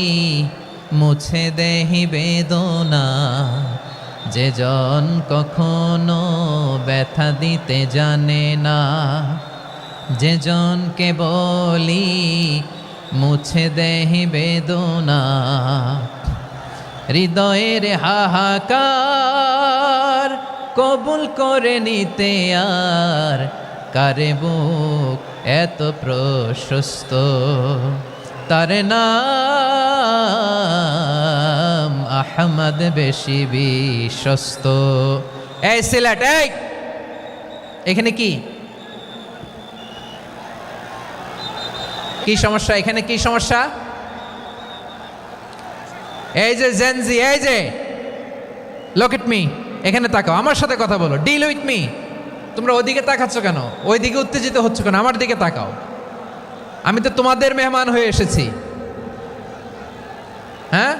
মুছে দেহি বেদনা, যে জন কখনো ব্যথা দিতে জানে না, যে জনকে বলি মুছে দেহি বেদনা, হৃদয়ের হাহাকার কবুল করে নিতে আর কারে বুক এত প্রশস্ত। তার নাম আহমদ, বেশি বিশ্বস্ত। এই সিলেট, এই এখানে কি কি সমস্যা? এখানে কি সমস্যা? এই যে জেনজি, এই যে লুক এট মি, এখানে তাকাও, আমার সাথে কথা বলো, ডিল উইথ মি। তোমরা ওইদিকে তাকাচ্ছ কেন? ওইদিকে উত্তেজিত হচ্ছ কেন? আমার দিকে তাকাও। আমি তো তোমাদের মেহমান হয়ে এসেছি। হ্যাঁ,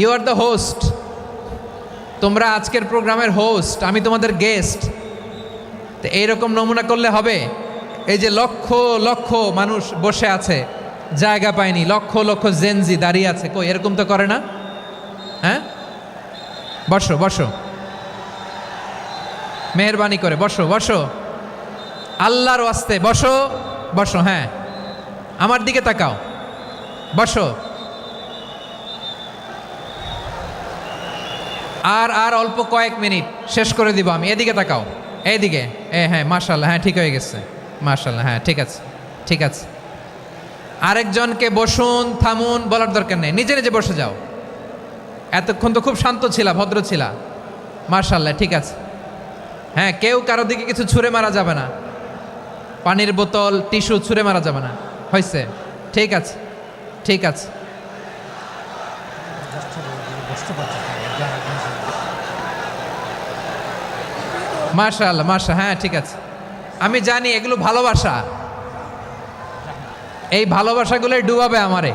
ইউ আর দ্য হোস্ট। তোমরা আজকের প্রোগ্রামের হোস্ট, আমি তোমাদের গেস্ট। তো এইরকম নমুনা করলে হবে? এই যে লক্ষ লক্ষ মানুষ বসে আছে, জায়গা পায়নি, লক্ষ লক্ষ জেনজি দাঁড়িয়ে আছে, কই এরকম তো করে না? হ্যাঁ, বসো বসো, মেহরবানি করে বসো বসো, আল্লাহর ওয়াস্তে বসো বসো। হ্যাঁ, আমার দিকে তাকাও, বসো। আর অল্প কয়েক মিনিট, শেষ করে দিব আমি। এদিকে তাকাও, এইদিকে। হ্যাঁ, মাশাআল্লাহ, হ্যাঁ ঠিক হয়ে গেছে, মাশাআল্লাহ, হ্যাঁ ঠিক আছে ঠিক আছে। আরেকজনকে বসুন, থামুন বলার দরকার নেই, নিজে নিজে বসে যাও। এতক্ষণ তো খুব শান্ত ছিলা, ভদ্র ছিলা, মাশাআল্লাহ ঠিক আছে। হ্যাঁ, কেউ কারো দিকে কিছু ছুঁড়ে মারা যাবে না। পানির বোতল, টিস্যু ছুঁড়ে মারা যাবে না। হয়েছে? ঠিক আছে, ঠিক আছে। মাশাআল্লাহ, হ্যাঁ ঠিক আছে। আমি জানি এগুলো ভালোবাসা, এই ভালোবাসাগুলোই ডুবাবে আমারে।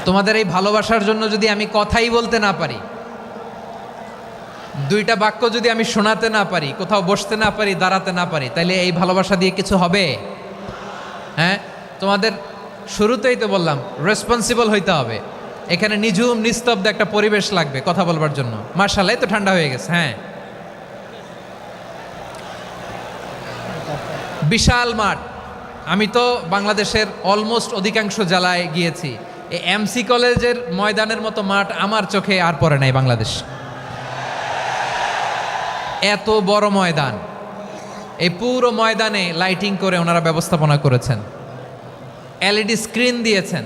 তোমাদের এই ভালোবাসার জন্য যদি আমি কথাই বলতে না পারি, দুইটা বাক্য যদি আমি শোনাতে না পারি, কোথাও বসতে না পারি, দাঁড়াতে না পারি, তাইলে এই ভালোবাসা দিয়ে কিছু হবে? হ্যাঁ, তোমাদের শুরুতেই তো বললাম রেসপন্সিবল হইতে হবে। এখানে নিঝুম নিস্তব্ধ একটা পরিবেশ লাগবে কথা বলবার জন্য। মাশাআল্লাহ, তো ঠান্ডা হয়ে গেছে। হ্যাঁ, বিশাল মাঠ। আমি তো বাংলাদেশের অলমোস্ট অধিকাংশ জেলায় গিয়েছি, এই এমসি কলেজের ময়দানের মতো মাঠ আমার চোখে আর পড়ে নাই বাংলাদেশ। এত বড় ময়দান, এই পুরো ময়দানে লাইটিং করে ওনারা ব্যবস্থাপনা করেছেন, এলইডি স্ক্রিন দিয়েছেন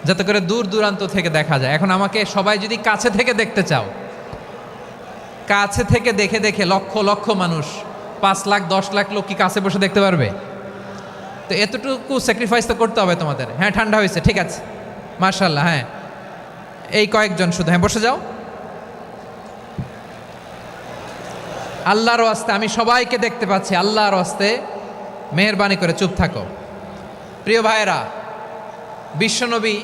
যাতে করে দূর দূরান্ত থেকে দেখা যায়। এখন আমাকে সবাই যদি কাছে থেকে দেখতে চাও, কাছে থেকে দেখে দেখে লক্ষ লক্ষ মানুষ, 5 লাখ 10 লাখ লোক কি কাছে বসে দেখতে পারবে? তো এতটুকু স্যাক্রিফাইস তো করতে হবে তোমাদের। হ্যাঁ, ঠান্ডা হয়েছে, ঠিক আছে, মাশাআল্লাহ। হ্যাঁ, এই কয়েকজন শুধু, হ্যাঁ বসে যাও। আল্লাহর ওয়াস্তে আমি সবাইকে দেখতে পাচ্ছি, আল্লাহর ওয়াস্তে মেহেরবানি করে চুপ থাকো। প্রিয় ভাইয়েরা, বিশ্বনবী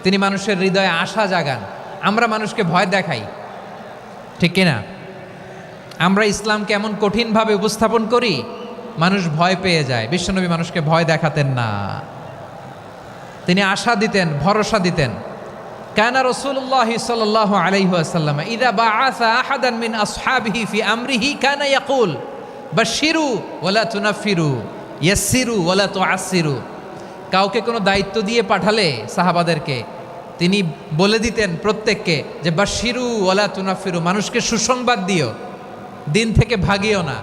তিনি মানুষের হৃদয়ে আশা জাগান। আমরা মানুষকে ভয় দেখাই, ঠিক কিনা? আমরা ইসলামকে এমন কঠিনভাবে উপস্থাপন করি, মানুষ ভয় পেয়ে যায়। বিশ্বনবী মানুষকে ভয় দেখাতেন না, তিনি আশা দিতেন, ভরসা দিতেন। কানা রাসূলুল্লাহ সাল্লাল্লাহু আলাইহি ওয়াসাল্লাম ইযা বাআসা আহাদান মিন আসহাবিহি ফি আমরিহি কানা ইয়াকুল বাশশিরু ওয়ালা তুনাফিরু ইয়াসসিরু ওয়ালা তুআসসিরু। কাউকে কোনো দায়িত্ব দিয়ে পাঠালে সাহাবাদেরকে তিনি বলে দিতেন প্রত্যেককে যে বাশশিরু ওয়ালা তুনাফিরু, মানুষকে সুসংবাদ দিও, দিন থেকে ভাগিও না।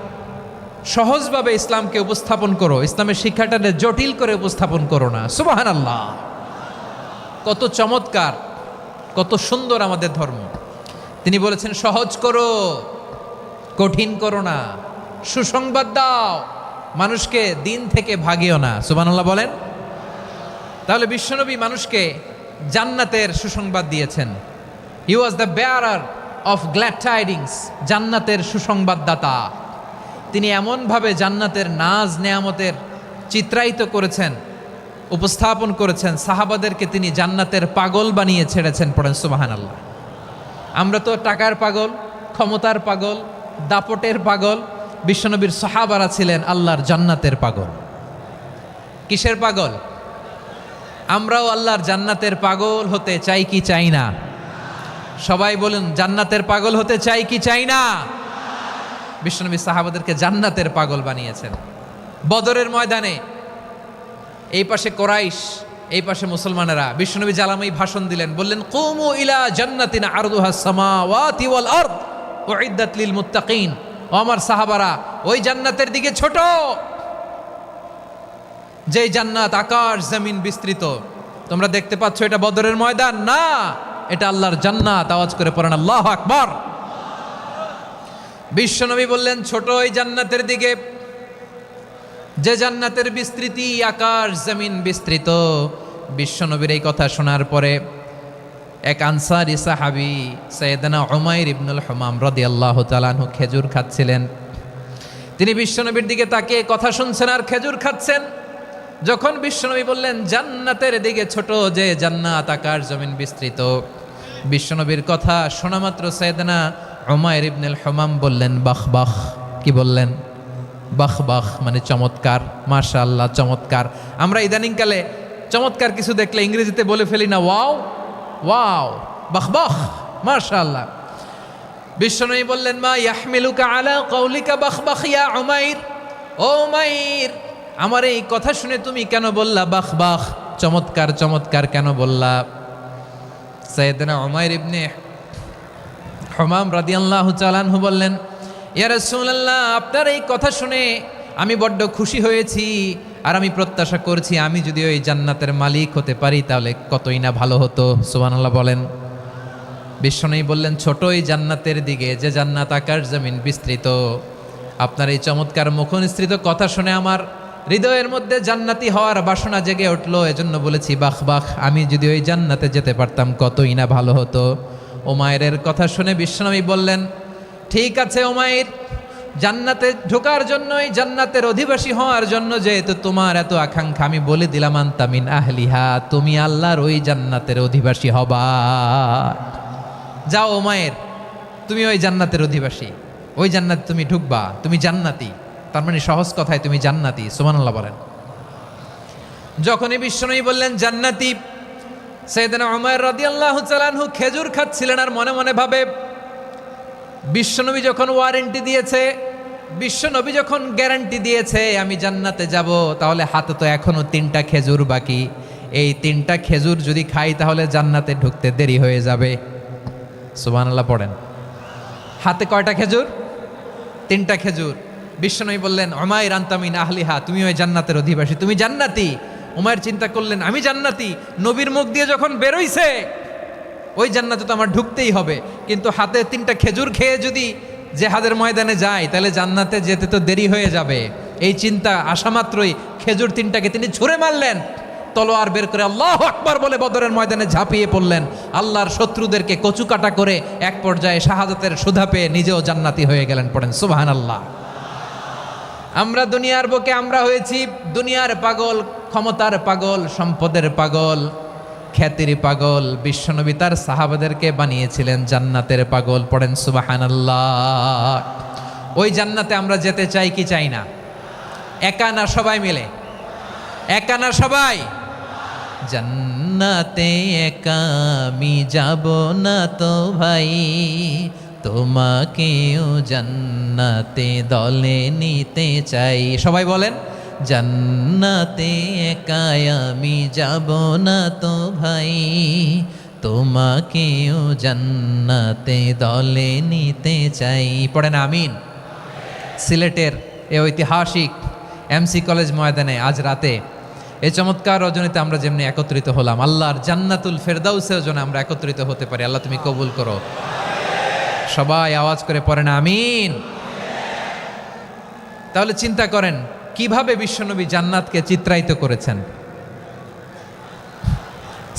সহজভাবে ইসলামকে উপস্থাপন করো, ইসলামের শিক্ষাটাকে জটিল করে উপস্থাপন করো না। সুবহানাল্লাহ, কত চমৎকার, কত সুন্দর আমাদের ধর্ম। তিনি বলেছেন সহজ করো, কঠিন করো না, সুসংবাদ দাও, মানুষকে দিন থেকে ভাগিও না। সুবহানাল্লাহ বলেন। তাহলে বিশ্বনবী মানুষকে জান্নাতের সুসংবাদ দিয়েছেন। He was the bearer of glad tidings, জান্নাতের সুসংবাদদাতা। তিনি এমনভাবে জান্নাতের নাজ নেয়ামতের চিত্রায়িত করেছেন, উপস্থাপন করেছেন, সাহাবাদেরকে তিনি জান্নাতের পাগল বানিয়ে ছেড়েছেন। পড়েন সুবহানাল্লাহ। আমরা তো টাকার পাগল, ক্ষমতার পাগল, দাপটের পাগল। বিশ্বনবীর সাহাবারা ছিলেন আল্লাহর জান্নাতের পাগল। কিসের পাগল? আমরাও আল্লাহর জান্নাতের পাগল হতে চাই কি চাই না? সবাই বলুন, জান্নাতের পাগল হতে চাই কি চাই না? বিশ্বনবী সাহাবাদেরকে জান্নাতের পাগল বানিয়েছেন। বদরের ময়দানে এই পাশে কোরাইশ, এই পাশে মুসলমানেরা। বিশ্বনবী জালামাই ভাষণ দিলেন, বললেন কুমু ইলা জান্নাতিন আরদুহাস সামাওয়াতি ওয়াল আরদ উইদ্দাত লিল মুত্তাকিন। ও আমার সাহাবারা, ওই জান্নাতের দিকে ছোট, যেই জান্নাত আকাশ জমিন বিস্তৃত। তোমরা দেখতে পাচ্ছ এটা বদরের ময়দান না, এটা আল্লাহর জান্নাত। আওয়াজ করে পড়েন আল্লাহু আকবার। বিশ্বনবী বললেন ছোট ওই জান্নাতের দিকে, যে জান্নাতের বিস্তৃতি আকাশ জমিন বিস্তৃত। বিশ্বনবীর এই কথা শোনার পরে এক আনসারী সাহাবী সাইয়েদনা উমাইর ইবনুল হুমাম রাদিয়াল্লাহু তাআলা আনহু খেজুর খাচ্ছিলেন। তিনি বিশ্বনবীর দিকে তাকিয়ে কথা শুনছেন আর খেজুর খাচ্ছেন। যখন বিশ্বনবী বললেন জান্নাতের দিকে ছোট, যে জান্নাত আকাশ জমিন বিস্তৃত, বিশ্বনবীর কথা শোনা মাত্র সাইয়েদনা উমাইর ইবনুল হুমাম বললেন বাহ বাহ। কি বললেন? বাহ বাহ, মানে চমৎকার, মাশাআল্লাহ চমৎকার। আমরা ইদানিংকালে চমৎকার কিছু দেখলে ইংরেজিতে বলে ফেলি না ওয়াও ওয়াও, বাহ বাহ, মাশাআল্লাহ। বিশ্বনবী বললেন মা ইয়াহমিলুকা আলা কওলিকা বাহ বাহ ইয়া উমাইর। ও উমাইর, আমার এই কথা শুনে তুমি কেন বললা বাহ বাহ, চমৎকার চমৎকার কেন বললা? সাইয়েদনা উমাইর ইবনে হুমাম রাদিয়াল্লাহু তাআলা আনহু বললেন ইয়া রাসূলুল্লাহ, আপনার এই কথা শুনে আমি বড্ড খুশি হয়েছি, আর আমি প্রত্যাশা করছি আমি যদি ওই জান্নাতের মালিক হতে পারি তাহলে কতই না ভালো হতো। সুবহানাল্লাহ বলেন। বিশ্বনবী বললেন, ছোট এই জান্নাতের দিকে, যে জান্নাত আকাশ জমিন বিস্তৃত। আপনার এই চমৎকার মুখনিসৃত কথা শুনে আমার হৃদয়ের মধ্যে জান্নাতি হওয়ার বাসনা জেগে উঠলো। এজন্য বলেছি, বাহ বাহ, আমি যদি ওই জান্নাতে যেতে পারতাম কতই না ভালো হতো। উমাইরের কথা শুনে বিশ্বনবী বললেন, ঠিক আছে উমাইর, জান্নাতে ঢোকার জন্য, এই জান্নাতের অধিবাসী হওয়ার জন্য যেহেতু তোমার এত আকাঙ্ক্ষা, আমি বলে দিলাম, আনতা মিন আহলিহা, তুমি আল্লাহর ওই জান্নাতের অধিবাসী হবা। যাও উমাইর, তুমি ওই জান্নাতের অধিবাসী, ওই জান্নাতে তুমি ঢুকবা, তুমি জান্নাতি। তার মানে সহজ কথায় তুমি জান্নাতি। সুবহানাল্লাহ বলেন। যখনই বিশ্বনবী বললেন জান্নাতি, সাইয়েদনা উমাইর রাদিয়াল্লাহু তাআলা আনহু খেজুর খাচ্ছিলেন আর মনে মনে ভাবে, বিশ্বনবী যখন ওয়ারেন্টি দিয়েছে, বিশ্বনবী যখন গ্যারান্টি দিয়েছে আমি জান্নাতে যাব, তাহলে হাতে তো এখনো 3টা খেজুর বাকি। এই 3টা খেজুর যদি খাই তাহলে জান্নাতে ঢুকতে দেরি হয়ে যাবে। সুবহানাল্লাহ পড়েন। হাতে কয়টা খেজুর? 3টা খেজুর। বিশ্বনবী বললেন, উমাইর আনতা মিন আহলিহা, তুমি ওই জান্নাতের অধিবাসী, তুমি জান্নাতি। উমাইর চিন্তা করলেন, আমি জান্নাতি, নবীর মুখ দিয়ে যখন বেরোইছে ওই জান্নাতে তো আমার ঢুকতেই হবে, কিন্তু হাতে 3টা খেজুর খেয়ে যদি জেহাদের ময়দানে যাই তাহলে জান্নাতে যেতে তো দেরি হয়ে যাবে। এই চিন্তা আসা মাত্রই খেজুর 3টাকে তিনি ছুঁড়ে মারলেন, তলোয়ার বের করে আল্লাহু আকবার বলে বদরের ময়দানে ঝাঁপিয়ে পড়লেন। আল্লাহর শত্রুদেরকে কচুকাটা করে এক পর্যায়ে শাহাদাতের সুধা পেয়ে নিজেও জান্নাতি হয়ে গেলেন। পড়েন সুবহানাল্লাহ। আমরা দুনিয়ার বুকে আমরা হয়েছি দুনিয়ার পাগল, ক্ষমতার পাগল, সম্পদের পাগল, খ্যাতির পাগল। বিশ্বনবী তার সাহাবাদেরকে বানিয়েছিলেন জান্নাতের পাগল। পড়েন সুবহানাল্লাহ। ওই জান্নাতে আমরা যেতে চাই কি চাই না? একা না সবাই মিলে? একা না সবাই? জান্নাতে একা আমি যাব না তো ভাই, তোমাকেও জান্নাতে দলে নিতে চাই। সবাই বলেন, জান্নাতে একা আমি যাব না তো ভাই, তোমাকেও জান্নাতে দলে নিতে চাই। পড়েন আমিন। সিলেটের এ ঐতিহাসিক এমসি কলেজ ময়দানে আজ রাতে এই চমৎকার রজনীতে আমরা যেমনি একত্রিত হলাম, আল্লাহর জান্নাতুল ফেরদাউসের জন্য আমরা একত্রিত হতে পারি। আল্লাহ তুমি কবুল করো। সবাই আওয়াজ করে পড়েন আমিন। তাহলে চিন্তা করেন কিভাবে বিশ্বনবী জান্নাতকে চিত্রায়িত করেছেন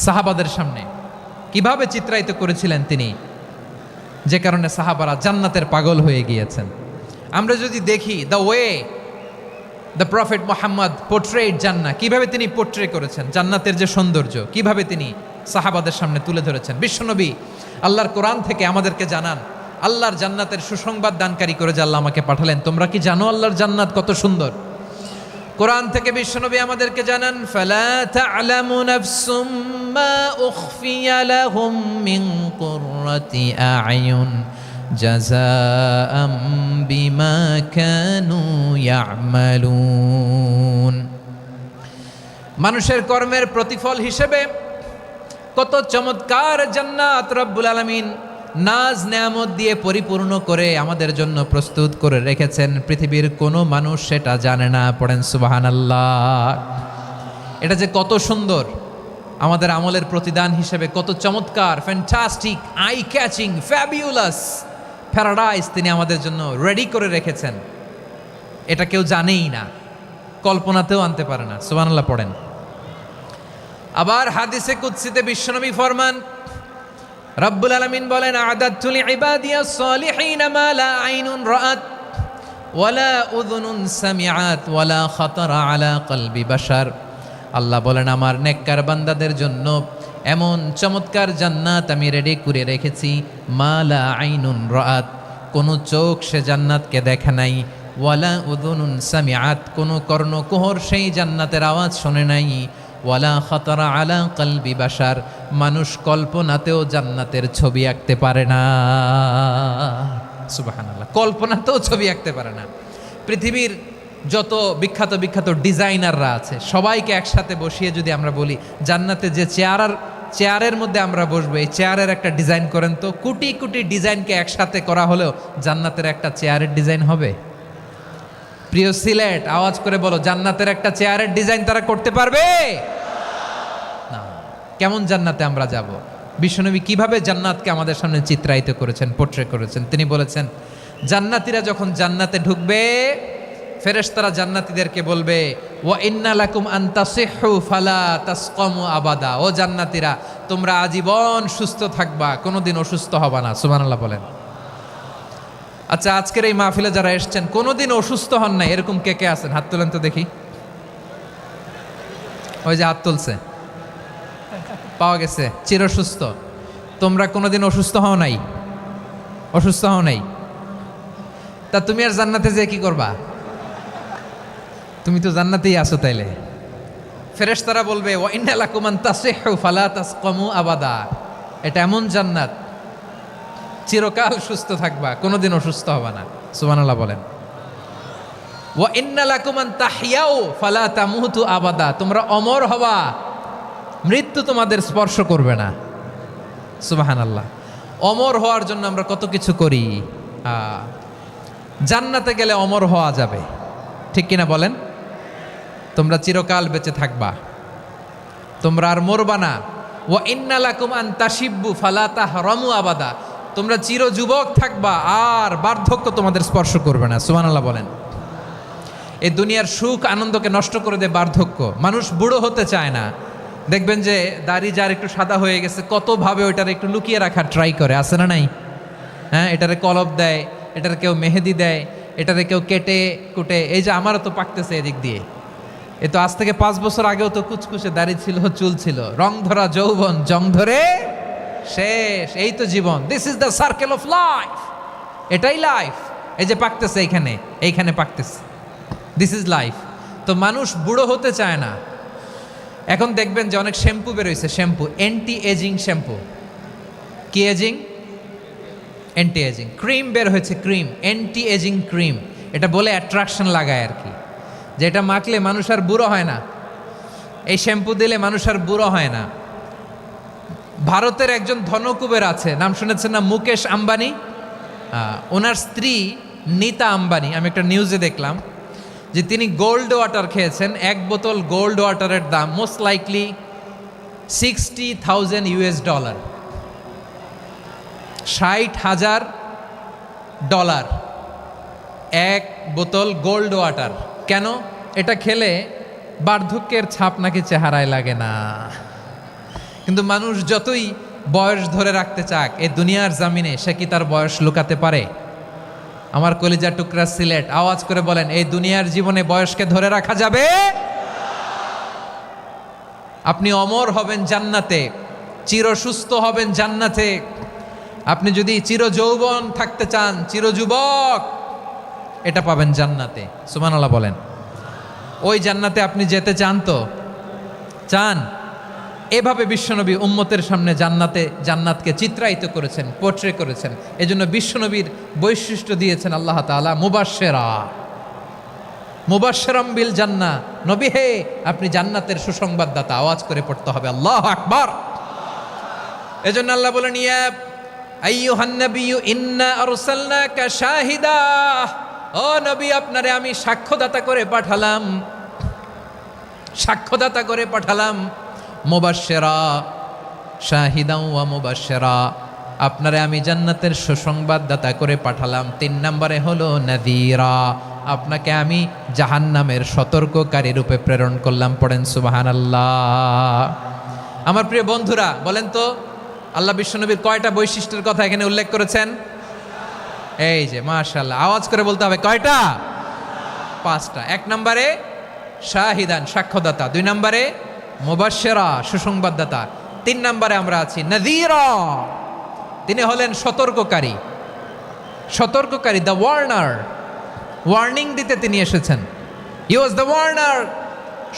সাহাবাদের সামনে, কিভাবে চিত্রায়িত করেছিলেন তিনি, যে কারণে সাহাবারা জান্নাতের পাগল হয়ে গিয়েছেন। আমরা যদি দেখি the way the prophet Muhammad portrait জান্নাত, কিভাবে তিনি পোর্ট্রে করেছেন জান্নাতের যে সৌন্দর্য, কিভাবে তিনি সাহাবাদের সামনে তুলে ধরেছেন। বিশ্বনবী আল্লাহর কোরআন থেকে আমাদেরকে জানান, আল্লাহর জান্নাতের সুসংবাদ দানকারী করে যে আল্লাহ আমাকে পাঠালেন। তোমরা কি জানো আল্লাহর জান্নাত কত সুন্দর? কোরআন থেকে বিশ্বনবী আমাদেরকে জানান, ফালা তা'লামু নাফসুম মা উখফিয়া লাহুম মিন কুররাতি আ'য়ুন জাযাআম বিমা কানু ইয়া'মালুন। মানুষের কর্মের প্রতিফল হিসেবে কত চমৎকার জান্নাত রব্বুল আলামিন নাজ নেয়ামত দিয়ে পরিপূর্ণ করে আমাদের জন্য প্রস্তুত করে রেখেছেন। পৃথিবীর কোনো মানুষ সেটা জানে না। পড়েন সুবহানাল্লাহ। এটা যে কত সুন্দর, আমাদের আমলের প্রতিদান হিসেবে কত চমৎকার, fantastic, eye catching, fabulous paradise তিনি আমাদের জন্য রেডি করে রেখেছেন। এটা কেউ জানেই না, কল্পনাতেও আনতে পারে না। সুবহানাল্লাহ পড়েন। আবার হাদিসে কুদসিতে বিশ্বনবী ফরমান, রব্বুল আলামিন বলেন, আ'দাদতু লিইবাদিয়াস সালিহিনা মা লা আইনুন রাআত ওয়ালা উযুনুন সামিআত ওয়ালা খাতারা আলা কলবি বাশার। আল্লাহ বলেন, আমার নেককার বান্দাদের জন্য এমন চমৎকার জান্নাত আমি রেডি করে রেখেছি, মা লা আইনুন রাআত, কোনো চোখ সে জান্নাতকে দেখে নাই, ওয়ালা উযুনুন সামিআত, কোনো কর্ণকুহর সেই জান্নাতের আওয়াজ শোনে নাই, ওয়ালা খাতারা আলা কলবি বাশার, মানুষ কল্পনাতেও জান্নাতের ছবি আঁকতে পারে না। সুবহানাল্লাহ, কল্পনাতেও ছবি আঁকতে পারে না। পৃথিবীর যত বিখ্যাত বিখ্যাত ডিজাইনাররা আছে সবাইকে একসাথে বসিয়ে যদি আমরা বলি জান্নাতে যে চেয়ারের মধ্যে আমরা বসবো, এই চেয়ারের একটা ডিজাইন করেন তো, কোটি কোটি ডিজাইনকে একসাথে করা হলেও জান্নাতের একটা চেয়ারের ডিজাইন হবে? প্রিয় সিলেট, আওয়াজ করে বলো, জান্নাতের একটা চেয়ারের ডিজাইন তারা করতে পারবে না। কেমন জান্নাতে আমরা যাব? বিশ্বনবী কিভাবে জান্নাতকে আমাদের সামনে চিত্রায়িত করেছেন, পোট্রে করেছেন। তিনি বলেছেন, জান্নাতীরা যখন জান্নাতে ঢুকবে, ফেরেশতারা জান্নাতীদেরকে বলবে, ওয়া ইন্না লাকুম আন তাসিহু ফালা তাসকামু আবাদা। ও জান্নাতীরা, তোমরা আজীবন সুস্থ থাকবা, কোনোদিন অসুস্থ হবা না। সুবহানাল্লাহ বলেন। আচ্ছা, আজকের এই মাহফিলে যারা এসেছেন কোনোদিন অসুস্থ হন নাই, এরকম কে কে আছেন? হাত তোলেন তো দেখি। ওই যে হাত তুলছে, পাওয়া গেছে, চিরসুস্থ। তোমরা কোনোদিন অসুস্থ হও নাই? অসুস্থ হও নাই? তা তুমি আর জান্নাতে যেয়ে কি করবা? তুমি তো জান্নাতেই আছো তাইলে। ফেরেশতারা বলবে, ওয়া ইন্না লাকুম আন তাসিহু ফালা তাসকামু আবাদা। এটা এমন জান্নাত, চিরকাল সুস্থ থাকবা, কোনোদিন অসুস্থ হবা না। সুবহানাল্লাহ বলেন। ওয়া ইন্না লাকুম আন তাহইয়াউ ফালা তামুতু আবাদা। তোমরা অমর হবা, মৃত্যু তোমাদের স্পর্শ করবে না। সুবহানাল্লাহ। অমর হওয়ার জন্য আমরা কত কিছু করি। জান্নাতে গেলে অমর হওয়া যাবে, ঠিক কিনা বলেন? তোমরা চিরকাল বেঁচে থাকবা, তোমরা আর মরবা না। ওয়া ইন্না লাকুম আন তাশিব্বু ফালা তাহরামু আবাদা। তোমরা চির যুবক থাকবা, আর বার্ধক্য তোমাদের স্পর্শ করবে না। সুবহানাল্লাহ বলেন। এই দুনিয়ার সুখ আনন্দকে নষ্ট করে দেয় বার্ধক্য। মানুষ বুড়ো হতে চায় না। দেখবেন যে দাড়ি যার একটু সাদা হয়ে গেছে, কতভাবে ওইটার একটু লুকিয়ে রাখার ট্রাই করে, আছে না নাই? হ্যাঁ, এটারে কলপ দেয়, এটার কেউ মেহেদি দেয়, এটারে কেউ কেটে কুটে। এই যে আমারও তো পাকতেছে এদিক দিয়ে। এ তো আজ থেকে 5 বছর আগেও তো কুচকুচে দাড়ি ছিল, চুল ছিল, রং ধরা যৌবন, জং ধরে শেষ। এই তো জীবন। This is the circle of life. এটাই লাইফ। এই যে পাকতেছে এইখানে, এইখানে পাকতেছে, দিস ইজ লাইফ। তো মানুষ বুড়ো হতে চায় না। এখন দেখবেন যে অনেক শ্যাম্পু বেরোইছে, শ্যাম্পু, অ্যান্টি এজিং শ্যাম্পু। কি এজিং? Anti ageing. ক্রিম বের হয়েছে, ক্রিম, অ্যান্টি এজিং ক্রিম। এটা বলে অ্যাট্রাকশন লাগায় আর কি, যে এটা মাখলে মানুষ আর বুড়ো হয় না, এই শ্যাম্পু দিলে মানুষ আর বুড়ো হয় না। ভারতের একজন ধনকুবের আছে, নাম শুনেছেন না? মুকেশ আম্বানি। ওনার স্ত্রী নীতা আম্বানি, আমি একটা নিউজে দেখলাম যে তিনি গোল্ড ওয়াটার খেয়েছেন। 1 বোতল গোল্ড ওয়াটারের দাম মোস্ট লাইকলি $60,000 $60,000 1 বোতল গোল্ড ওয়াটার। কেন? এটা খেলে বার্ধক্যের ছাপ নাকি চেহারায় লাগে না। কিন্তু মানুষ যতই বয়স ধরে রাখতে চাক এই দুনিয়ার জামিনে, সে কি তার বয়স লুকাতে পারে? আমার কলিজা টুকরা সিলেট, আওয়াজ করে বলেন, এই দুনিয়ার জীবনে বয়সকে ধরে রাখা যাবে? আপনি অমর হবেন জান্নাতে, চির সুস্থ হবেন জান্নাতে। আপনি যদি চির যৌবন থাকতে চান, চির যুবক, এটা পাবেন জান্নাতে। সুবহানাল্লাহ বলেন। ওই জান্নাতে আপনি যেতে চান তো? চান? এভাবে বিশ্বনবী উম্মতের সামনে জান্নাতকে চিত্রায়িত করেছেন, পোট্রে করেছেন। এজন্য বিশ্বনবীর বৈশিষ্ট্য দিয়েছেন আল্লাহ তাআলা মুবাশশিরাম বিল জান্নাহ। নবী হে, আপনি জান্নাতের সুসংবাদদাতা। আওয়াজ করে পড়তে হবে আল্লাহু আকবার। এজন্য আল্লাহ বলেন, ইয়া আইয়ুহান নাবিয়্যু ইন্না আরসালনাকা শাহিদা। ও নবী, আপনারে আমি সাক্ষ্যদাতা করে পাঠালাম, সাক্ষ্যদাতা করে পাঠালাম। মুবাশশিরা, শাহিদাও ওয়া মুবাশশিরা, আপনারে আমি জান্নাতের সুসংবাদদাতা করে পাঠালাম। 3 নম্বরে হলো নাযীরা, আপনাকে আমি জাহান্নামের সতর্ককারী রূপে প্রেরণ করলাম। পড়েন সুবহানাল্লাহ। আমার প্রিয় বন্ধুরা, বলেন তো আল্লাহ বিশ্বনবীর কয়টা বৈশিষ্ট্যের কথা এখানে উল্লেখ করেছেন? এই যে মাশাআল্লাহ, আওয়াজ করে বলতে হবে, কয়টা? 5টা। 1 নম্বরে শাহিদান, সাক্ষ্যদাতা। 2 নম্বরে মুবাশশিরা, সুসংবাদদাতা। 3 নম্বরে আমরা আছি নাযীরা, তিনি হলেন সতর্ককারী। সতর্ককারী, দ্য ওয়ার্নার, ওয়ার্নিং দিতে তিনি এসেছেন। হি ওয়াজ দ্য ওয়ার্নার,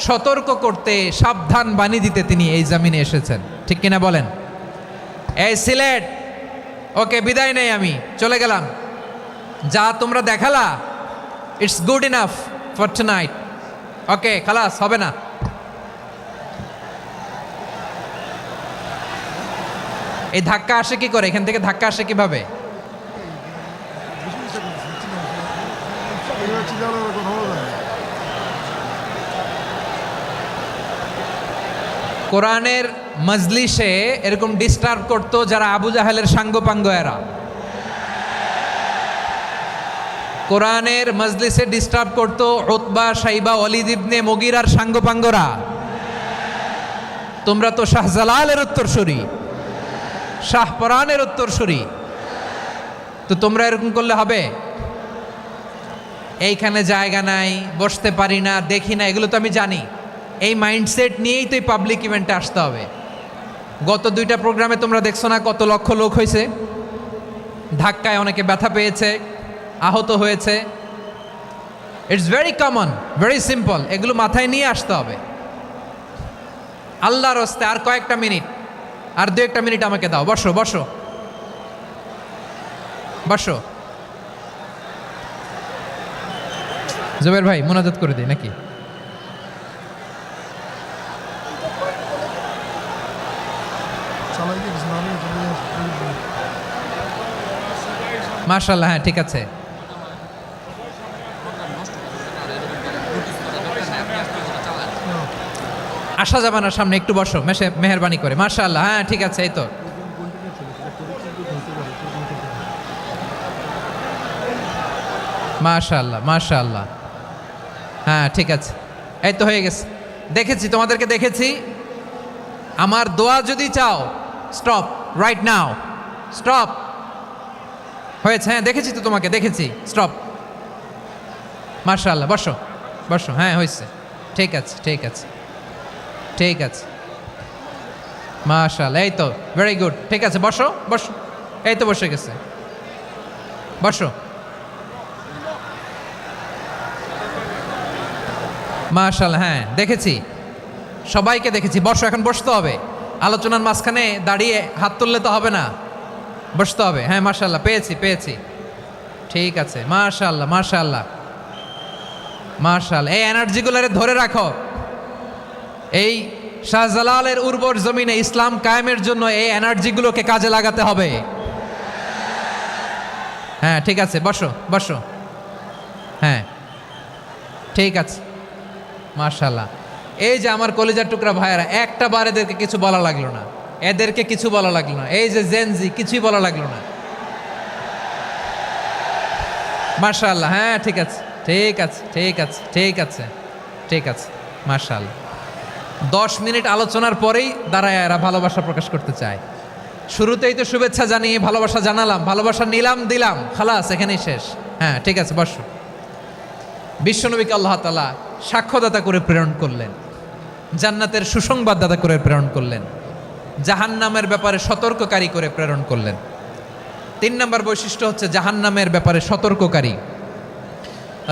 সতর্ক করতে, সাবধান বাণী দিতে তিনি এই জমিনে এসেছেন। ঠিক কিনা বলেন? এই সিলেট, ওকে, বিদায় নেই, আমি চলে গেলাম। যা তোমরা দেখালা, it's good enough for tonight. Okay, খালাস, হবে না। এই ধাক্কা আসে কি করে? এখান থেকে ধাক্কা আসে কিভাবে? কোরআনের মজলিসে এরকম ডিস্টার্ব করতো যারা আবু জাহেলের সাঙ্গপাঙ্গ এরা। কোরআনের মজলিসে ডিস্টার্ব করতো উতবা, শাইবা, ওয়ালিদ ইবনে মুগীরার সাঙ্গপাঙ্গরা। তোমরা তো শাহজালালের উত্তরসূরি, শাহপরানের উত্তরসূরি, তো তোমরা এরকম করলে হবে? এইখানে জায়গা নাই, বসতে পারি না, দেখি না, এগুলো তো আমি জানি। এই মাইন্ডসেট নিয়েই তো এই পাবলিক ইভেন্টে আসতে হবে। গত 2টা প্রোগ্রামে তোমরা দেখছো না কত লক্ষ লোক হয়েছে, ধাক্কায় অনেকে ব্যথা পেয়েছে, আহত হয়েছে। It's very common, very simple, এগুলো মাথায় নিয়ে আসতে হবে। আল্লাহর হস্তে আর কয়েকটা মিনিট, আর 2-1টা মিনিট আমাকে দাও। বসো বসো বসো। জুবের ভাই মোনাজাত করে দিই নাকি? মাশাআল্লাহ, হ্যাঁ ঠিক আছে। আসা যাবে না সামনে, একটু বসো মেহেরবানি করে। মাশাআল্লাহ, হ্যাঁ ঠিক আছে। এই তো মাশাআল্লাহ মাশাআল্লাহ, হ্যাঁ ঠিক আছে, এই তো হয়ে গেছে। দেখেছি তোমাদেরকে, দেখেছি। আমার দোয়া যদি চাও, স্টপ রাইট নাও, স্টপ। হয়েছে, হ্যাঁ দেখেছি তো তোমাকে, দেখেছি, স্টপ। মাশাআল্লাহ, বসো বসো, হ্যাঁ হয়েছে, ঠিক আছে ঠিক আছে ঠিক আছে। মাশাআল্লাহ, এই তো ভেরি গুড, ঠিক আছে, বসো বসো। এই তো বসে গেছে, বসো। মাশাআল্লাহ, হ্যাঁ দেখেছি, সবাইকে দেখেছি। বসো, এখন বসতে হবে। আলোচনার মাঝখানে দাঁড়িয়ে হাত তুললে তো হবে না, বসতে হবে। হ্যাঁ মাশাআল্লাহ, পেয়েছি পেয়েছি, ঠিক আছে। মাশাআল্লাহ মাশাআল্লাহ মাশাআল্লাহ, এই এনার্জিগুলোরে ধরে রাখো। এই শাহজালালের উর্বর জমিনে ইসলাম কায়েমের জন্য এই এনার্জিগুলোকে কাজে লাগাতে হবে। হ্যাঁ ঠিক আছে, বসো বসো, হ্যাঁ ঠিক আছে। মাশাআল্লাহ, এই যে আমার কলিজার টুকরা ভাইয়েরা, একটা বার এদেরকে কিছু বলা লাগলো না, এদেরকে কিছু বলা লাগলো না। এই যে জেনজি, কিছুই বলা লাগলো না। মাশাআল্লাহ, হ্যাঁ ঠিক আছে ঠিক আছে ঠিক আছে ঠিক আছে ঠিক আছে। মাশাআল্লাহ, 10 মিনিট আলোচনার পরেই দাঁড়ায় এরা ভালোবাসা প্রকাশ করতে চায়। শুরুতেই তো শুভেচ্ছা জানিয়ে ভালোবাসা জানালাম, ভালোবাসা নিলাম, দিলাম, খালাস, এখানেই শেষ। হ্যাঁ ঠিক আছে, বসো। বিশ্বনবীকে আল্লাহ তাআলা সাক্ষ্যদাতা করে প্রেরণ করলেন, জান্নাতের সুসংবাদদাতা করে প্রেরণ করলেন, জাহান্নামের ব্যাপারে সতর্ককারী করে প্রেরণ করলেন। 3 নম্বর বৈশিষ্ট্য হচ্ছে জাহান্নামের ব্যাপারে সতর্ককারী।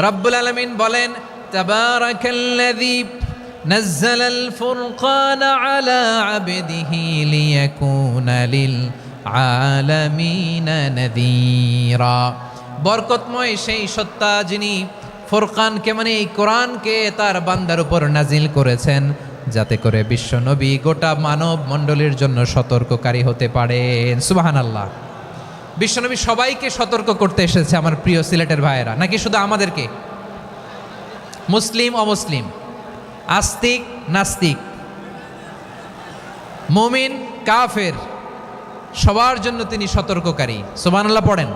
রব্বুল আলামিন বলেন, তাবারাকাল্লাযী নাজ্জালাল ফুরকানা আলা আবদিহি লিয়াকুনা লিল আলামিনা নাযীরা। বরকতময় সেই সত্তা যিনি ফুরকানকে, মানে এই কোরআনকে তার বান্দার উপর নাজিল করেছেন, যাতে করে বিশ্ব নবী গোটা মানব মণ্ডলীর জন্য সতর্ককারী হতে পারেন। সুবহানাল্লাহ। বিশ্বনবী সবাইকে সতর্ক করতে এসেছে, আমার প্রিয় সিলেটের ভাইয়েরা, নাকি শুধু আমাদেরকে? মুসলিম অমুসলিম, আস্তিক নাস্তিক, মুমিন কাফের, সবার জন্য তিনি সতর্ককারী। সুবহানাল্লাহ পড়েন।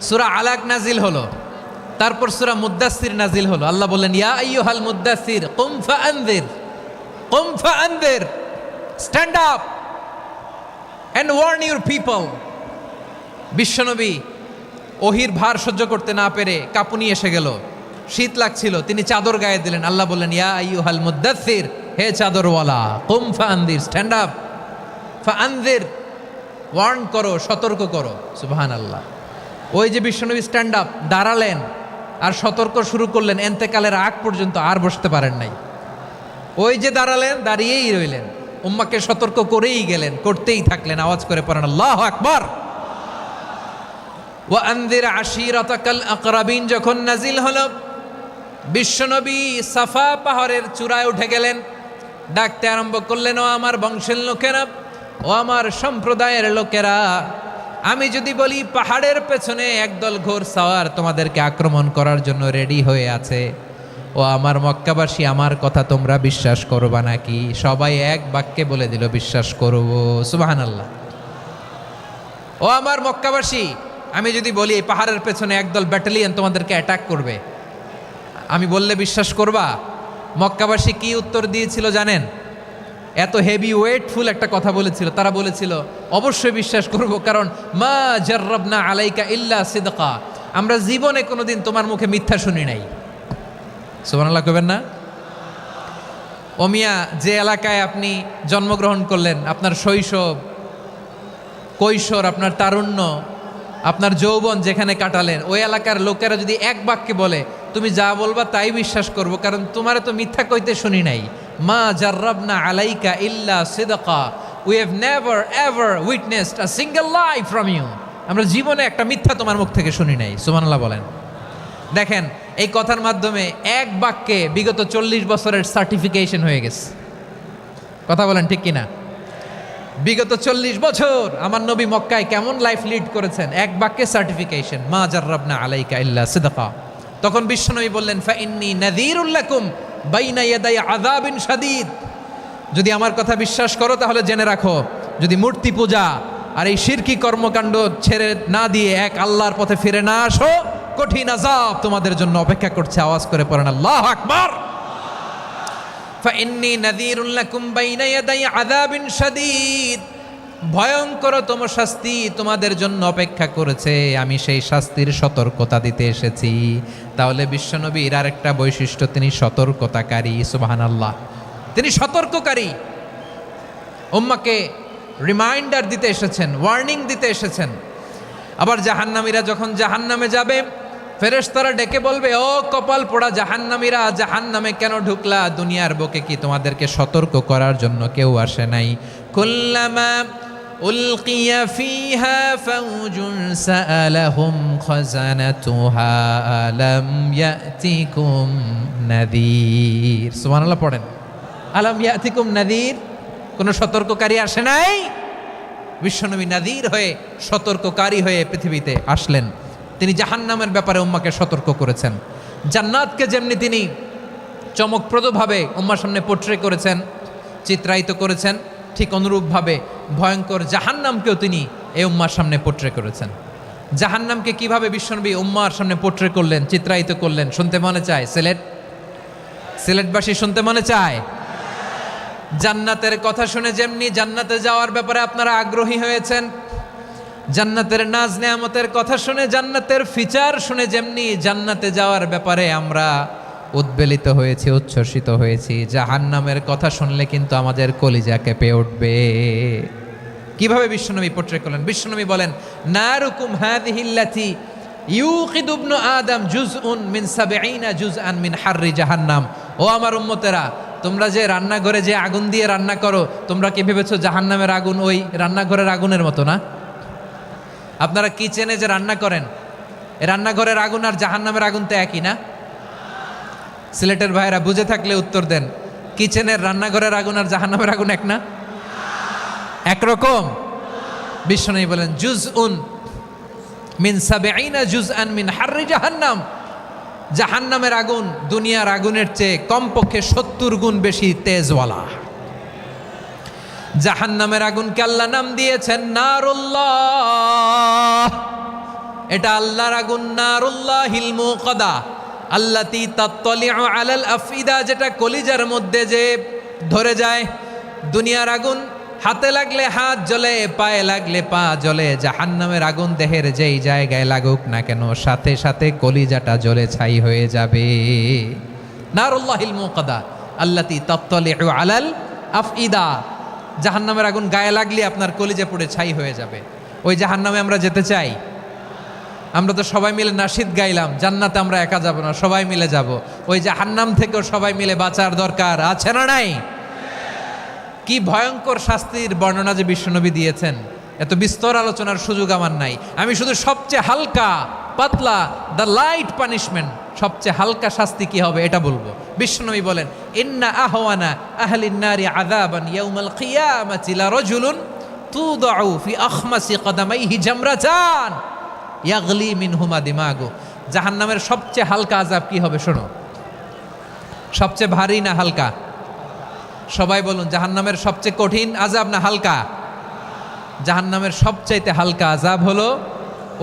সূরা আলাক নাজিল হলো, তারপর সূরা মুদ্দাসসির নাজিল হলো। আল্লাহ বললেন, ইয়া আইয়ুহাল মুদ্দাসসির কুম ফাআনযির, কুম ফাআনযির, stand up and warn your people. বিশ্বনবী ওহির ভার সহ্য করতে না পেরে কাঁপুনি এসে গেল, শীত লাগছিল, তিনি চাদর গায়ে দিলেন। আল্লাহ বললেন, ইয়া আইয়ুহাল মুদ্দাসসির, হে চাদরওয়ালা, কুম ফাআনযির, স্ট্যান্ড আপ, ফাআনযির, ওয়ার্ন করো, সতর্ক করো। সুবহানাল্লাহ। ওই যে বিশ্বনবী স্ট্যান্ড আপ, দাঁড়ালেন আর সতর্ক শুরু করলেন, এন্তেকালের আগ পর্যন্ত আর বসতে পারেন নাই। ওই যে দাঁড়ালেন, দাঁড়িয়েই রইলেন, উম্মাকে সতর্ক করেই গেলেন, করতেই থাকলেন। আওয়াজ করে পড়েন আল্লাহু আকবার। ওয়া আনযির আশীরাতাকাল আকরাবিন যখন নাজিল হলো, বিশ্বনবী সাফা পাহাড়ের চূড়ায় উঠে গেলেন, ডাকতে আরম্ভ করলেন, ও আমার বংশের লোকেরা, ও আমার সম্প্রদায়ের লোকেরা, আমি যদি বলি পাহাড়ের পেছনে একদল ঘোড় সাওয়ার তোমাদেরকে আক্রমণ করার জন্য রেডি হয়ে আছে, ও আমার মক্কাবাসী, আমার কথা তোমরা বিশ্বাস করবা নাকি? সবাই এক বাক্যে বলে দিল, বিশ্বাস করব। সুবহানাল্লাহ। ও আমার মক্কাবাসী, আমি যদি বলি এই পাহাড়ের পেছনে একদল ব্যাটালিয়ন তোমাদেরকে অ্যাটাক করবে, আমি বললে বিশ্বাস করবা? মক্কাবাসী কি উত্তর দিয়েছিল জানেন? এত হেভি ওয়েটফুল একটা কথা বলেছিল। তারা বলেছিল অবশ্যই বিশ্বাস করব, কারণ মা জাররাবনা আলাইকা ইল্লা সিদকা, আমরা জীবনে কোনোদিন তোমার মুখে মিথ্যা শুনি নাই। সুবহানাল্লাহ কইবেন না? ও মিয়া, যে এলাকায় আপনি জন্মগ্রহণ করলেন, আপনার শৈশব, কৈশোর, আপনার তারুণ্য, আপনার যৌবন যেখানে কাটালেন, ওই এলাকার লোকেরা যদি এক বাক্যে বলে তুমি যা বলবা তাই বিশ্বাস করব, কারণ তোমার তো মিথ্যা কইতে শুনি নাই। মা জাররাবনা আলাইকা ইল্লা সিদকা, we have never ever witnessed a single lie from you, আমরা জীবনে একটা মিথ্যা তোমার মুখ থেকে শুনি নাই। সুবহানাল্লাহ বলেন। দেখেন, এই কথার মাধ্যমে এক বাক্যে বিগত 40 বছরের সার্টিফিকেশন হয়ে গেছে। কথা বলেন ঠিক কিনা? বিগত 40 বছর আমার নবী মক্কায় কেমন লাইফ লিড করেছেন, এক বাক্যে সার্টিফিকেশন, মা জাররাবনা আলাইকা ইল্লা সিদকা। তখন বিশ্বনবী বললেন, ফাইন্নী নাযীরুল লাকুম বাইনা ইয়াদাই আযাবিন শাদীদ, যদি আমার কথা বিশ্বাস করো তাহলে জেনে রাখো, যদি মূর্তি পূজা আর এই শিরকি কর্মকাণ্ড ছেড়ে না দিয়ে এক আল্লাহর পথে ফিরে না আসো, কঠিন আযাব তোমাদের জন্য অপেক্ষা করছে। আওয়াজ করে পড়েন আল্লাহু আকবার। ফাইন্নী নাযীরুল লাকুম বাইনা ইয়াদাই আযাবিন শাদীদ, ভয়ঙ্করতম শাস্তি তোমাদের জন্য অপেক্ষা করেছে, আমি সেই শাস্তির সতর্কতা দিতে এসেছি। তাহলে বিশ্বনবীর আরেকটা বৈশিষ্ট্য, তিনি সতর্কতাকারী। সুবহানাল্লাহ, তিনি সতর্ককারী। উম্মাকে রিমাইন্ডার দিতে এসেছেন, ওয়ার্নিং দিতে এসেছেন। আবার জাহান্নামীরা যখন জাহান্নামে যাবে, ফেরেশতারা ডেকে বলবে, ও কপাল পোড়া জাহান্নামীরা, জাহান্নামে কেন ঢুকলা? দুনিয়ার বুকে কি তোমাদেরকে সতর্ক করার জন্য কেউ আসে নাই? কুল্লামা উলকিয়া ফিহা ফাউজুন সাআলাহুম খাজানাতুহা আলাম ইয়াতিকুম নাযীর। সুবহানাল্লাহ পড়েন। আলাম ইয়াতিকুম নাযীর, কোন সতর্ককারী আসে নাই? বিশ্বনবী নাযীর হয়ে, সতর্ককারী হয়ে পৃথিবীতে আসলেন। তিনি জাহান্নামের ব্যাপারে উম্মাকে সতর্ক করেছেন। জান্নাতকে যেমনি তিনি চমকপ্রদভাবে উম্মার সামনে পোট্রে করেছেন, চিত্রায়িত করেছেন, ঠিক অনুরূপভাবে ভয়ঙ্কর জাহান্নামকেও তিনি এই উম্মার সামনে পোট্রে করেছেন। জাহান্নামকে কিভাবে বিশ্বনবী উম্মার সামনে পোট্রে করলেন, চিত্রায়িত করলেন, শুনতে মনে চায়? সিলেটবাসী শুনতে মনে চায়? জান্নাতের কথা শুনে যেমনি জান্নাতে যাওয়ার ব্যাপারে আপনারা আগ্রহী হয়েছেন, জান্নাতের নাজ নেয়ামতের কথা শুনে, জান্নাতের ফিচার শুনে যেমনি জান্নাতে যাওয়ার ব্যাপারে আমরা উদ্বেলিত হয়েছি, উচ্ছ্বসিত হয়েছি, জাহান্নামের কথা শুনলে কিন্তু আমাদের কলিজা কেঁপে উঠবে। কিভাবে বিশ্বনবী পোট্রে করলেন? বিশ্বনবী বলেন, নারুকুম হাযিহিল্লাতী ইউকিদু ইবনু আদম জুজউন মিন ৭০ জুজআন মিন হাররি জাহান্নাম। ও আমার উম্মতেরা, তোমরা যে রান্নাঘরে যে আগুন দিয়ে রান্না করো, তোমরা কি ভেবেছো জাহান্নামের আগুন ওই রান্নাঘরের আগুনের মতো না? আপনারা কিচেনে যে রান্না করেন, এই রান্নাঘরের আগুন আর জাহান্নামের আগুন তো একই না? সিলেটের ভাইরা বুঝে থাকলে উত্তর দেন, কিচেনের রান্নাঘরের আগুন আর জাহান্নামের আগুন এক না? একরকম? বিশ্বনবী বলেন, জুজউন মিন ৭০ জুজআন মিন হাররি জাহান্নাম, জাহান্নামের আগুন দুনিয়ার আগুনের চেয়ে কমপক্ষে ৭০ গুণ বেশি তেজওয়ালা। জাহান্নামের আগুনকে আল্লাহ নাম দিয়েছেন নারুল্লাহ। এটা আল্লাহর আগুন, নারুল্লাহিল মুকাদা আল্লাতী তাত্তালিউ আলাল আফইদা, যেটা কলিজার মধ্যে যে ধরে যায়। দুনিয়ার আগুন হাতে লাগলে হাত জ্বলে, পায়ে লাগলে পা জ্বলে। জাহান্নামের আগুন দেহের যেই জায়গায় লাগুক না কেন, সাথে সাথে কলিজাটা জ্বলে ছাই হয়ে যাবে। নারুল্লাহিল মুকাদা আল্লাতী তাত্তালিউ আলাল আফইদা, জাহান্নামের আগুন গায়ে লাগলে আপনার কলিজা পুড়ে ছাই হয়ে যাবে। ওই জাহান্নামে আমরা যেতে চাই? আমরা তো সবাই মিলে নাশিদ গাইলাম, জান্নাতে আমরা একা যাব না, সবাই মিলে যাব। ওই জাহান্নাম থেকেও সবাই মিলে বাঁচার দরকার আছে না নাই? কি ভয়ঙ্কর শাস্তির বর্ণনা যে বিশ্বনবী দিয়েছেন, এত বিস্তর আলোচনার সুযোগ আমার নাই। আমি শুধু সবচেয়ে হালকা পাতলা, দ্য লাইট পানিশমেন্ট, সবচেয়ে হালকা শাস্তি কি হবে এটা বলবো। বিশ্বনবী বলেন, ইন্না আহওয়ানা আহলিন নারি আযাবান ইয়াউমাল কিয়ামাতি লারাজুলুন তুদাউ ফি আখমাসি কদামাইহি জামরাতান ইয়াগলি মিনহুমা দিমাগু। জাহান্নামের সবচেয়ে হালকা আযাব কি হবে শোনো। সবচেয়ে ভারী না হালকা? সবাই বলুন, জাহান্নামের সবচেয়ে কঠিন আযাব না হালকা? জাহান্নামের সবচাইতে হালকা আযাব হলো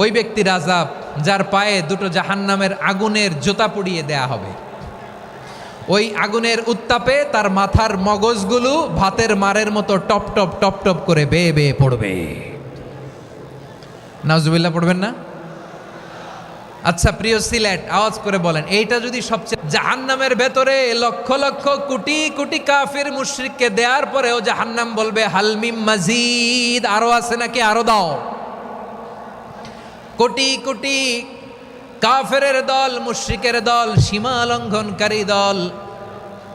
ওই ব্যক্তির আযাব যার পায়ে দুটো জাহান্নামের আগুনের জুতা পুড়িয়ে দেয়া হবে। ওই আগুনের উত্তাপে তার মাথার মগজগুলো ভাতের মারের মতো টপ টপ টপ টপ করে বেয়ে বেয়ে পড়বে। নাউজুবিল্লাহ পড়বেন না? আচ্ছা প্রিয় সিলেট, আওয়াজ করে বলেন, এইটা যদি সবচেয়ে, জাহান্নামের ভেতরে লক্ষ লক্ষ কোটি কোটি কাফির মুশরিককে দেওয়ার পরেও জাহান্নাম বলবে হালমিম মাজিদ, আরো আছে নাকি, আরো দাও। কোটি কোটি কাফেরের দল, মুশরিকের দল, সীমা লঙ্ঘনকারী দল,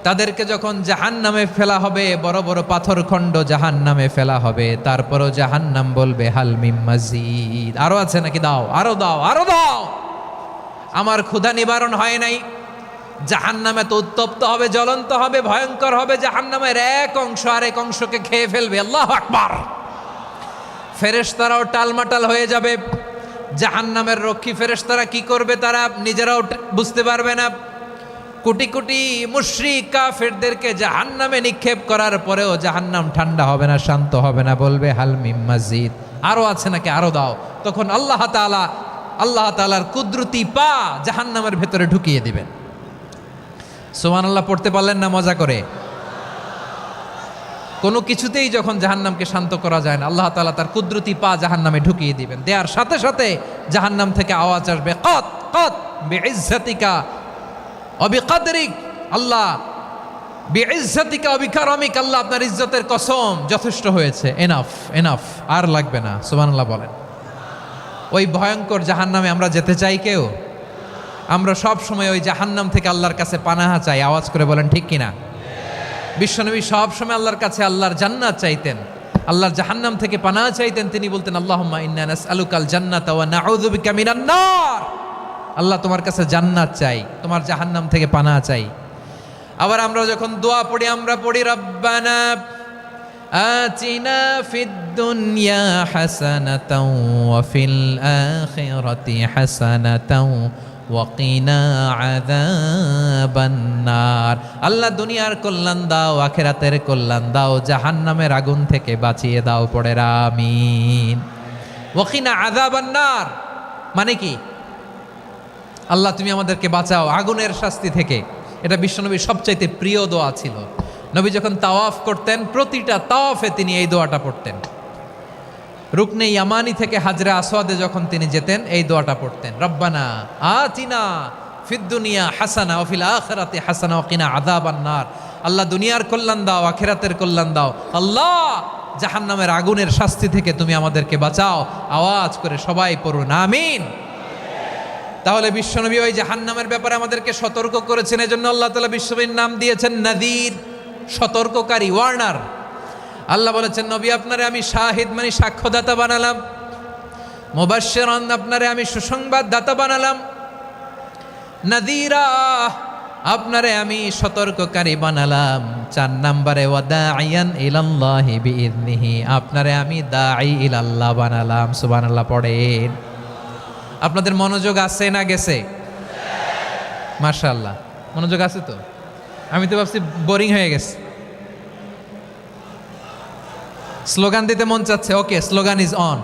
তাদেরকে যখন জাহান্নামে ফেলা হবে, বড় বড় পাথর খণ্ড জাহান্নামে ফেলা হবে, তারপরও জাহান্নাম বলবে হালমিম মাজিদ, আরো আছে নাকি, দাও, আরো দাও, আরো দাও। আমার ক্ষুধা নিবারণ হয় নাই। জাহান্নামে তো উত্তপ্ত হবে, জ্বলন্ত হবে, ভয়ঙ্কর হবে। জাহান্নামের এক অংশ আরেক অংশকে খেয়ে ফেলবে। আল্লাহু আকবার। ফেরেশতারাও টালমাটাল হয়ে যাবে। জাহান্নামের রক্ষী ফেরেশতারা কি করবে তারা নিজেরাও বুঝতে পারবে না। কোটি কোটি মুশরিক কাফেরদেরকে জাহান্নামে নিক্ষেপ করার পরেও জাহান্নাম ঠান্ডা হবে না, শান্ত হবে না, বলবে হালমিম মাজিদ, আরো আছে নাকি, আরো দাও। তখন আল্লাহ তাআলার কুদরতি পা জাহান্নামের ভেতরে ঢুকিয়ে দিবেন। সুবহানাল্লাহ পড়তে পারলেন না মজা করে? কোনো কিছুতেই যখন জাহান্নামকে শান্ত করা যায় না, আল্লাহ তাআলা তার কুদরতি পা জাহান্নামে ঢুকিয়ে দিবেন। দেওয়ার সাথে সাথে জাহান্নাম থেকে আওয়াজ আসবে, কত কত বিইজ্জাতিকা ওয়া বিকদরিক, আল্লাহ বিইজ্জাতিকা ওয়া বিকারামিক, আল্লাহ আপনার ইজ্জতের কসম, যথেষ্ট হয়েছে, এনাফ এনাফ, আর লাগবে না। সুবহানাল্লাহ বলেন। ওই ভয়ঙ্কর জাহান্নামে আমরা যেতে চাই কেউ? আমরা সব সময় ওই জাহান্নাম থেকে আল্লাহর কাছে পানাহা চাই। আওয়াজ করে বলেন ঠিক কিনা? বিশ্বনবী সব সময় আল্লাহর কাছে আল্লাহর জান্নাত চাইতেন, আল্লাহর জাহান্নাম থেকে পানাহা চাইতেন। তিনি বলতেন আল্লাহুম্মা ইন্না নাসআলুকাল জান্নাতা ওয়া নাউযু বিকা মিনান নার। আল্লাহ তোমার কাছে জান্নাত চাই, তোমার জাহান্নাম থেকে পানাহা চাই। আবার আমরা যখন দোয়া পড়ি, আমরা পড়ি রব্বানা আতিনা ফিদ দুনিয়া হাসানাতাও ওয়া ফিল আখিরাতি হাসানাতাও ওয়া কিনা আযাবান নার। আল্লাহ দুনিয়ার কল্যাণ দাও, আখিরাতের কল্যাণ দাও, জাহান্নামের আগুন থেকে বাঁচিয়ে দাও। পড়ে আমিন। ওয়া কিনা আযাবান নার মানে কি? আল্লাহ তুমি আমাদেরকে বাঁচাও আগুনের শাস্তি থেকে। এটা বিশ্বনবীর সবচাইতে প্রিয় দোয়া ছিল। নবী যখন তাওয়াফ করতেন, প্রতিটা তাওয়াফে তিনি এই দোয়াটা পড়তেন। রুকনে ইয়ামানি থেকে হাজরে আসওয়াদে যখন তিনি যেতেন, এই দোয়াটা পড়তেন, রব্বানা আতিনা ফিদ দুনিয়া হাসানা ওয়া ফিল আখিরাতি হাসানা ওয়া কিনা আযাবান নার। আল্লাহ দুনিয়ার কল্যাণ দাও, আখিরাতের কল্যাণ দাও। আল্লাহ জাহান্নামের আগুনের শাস্তি থেকে তুমি আমাদেরকে বাঁচাও। আওয়াজ করে সবাই পড়ুন আমিন। তাহলে বিশ্বনবী ওই জাহান্নামের ব্যাপারে আমাদেরকে সতর্ক করেছেন। এজন্য আল্লাহ তাআলা বিশ্বনবীর নাম দিয়েছেন নাযীর, সতর্ককারী, ওয়ার্নার। আল্লাহ বলেছেন নবী আপনারে আমি শাহিদ মানে সাক্ষ্যদাতা বানালাম, মুবাশশিরান আপনারে আমি সুসংবাদ দাতা বানালাম, নাযীরা আপনারে আমি সতর্ককারী বানালাম। 4 নম্বরে ওয়াদাইয়ান ইলাল্লাহি বিইذনিহি, আপনারে আমি দাঈ ইলাল্লাহ বানালাম। সুবহানাল্লাহ পড়েন। আপনাদের মনোযোগ আছে না গেছে? মাশাআল্লাহ মনোযোগ আছে তো। আমি তো ভাবছি বোরিং হয়ে গেছে। স্লোগান দিতে মন চাচ্ছে। ওকে, স্লোগান ইজ অন।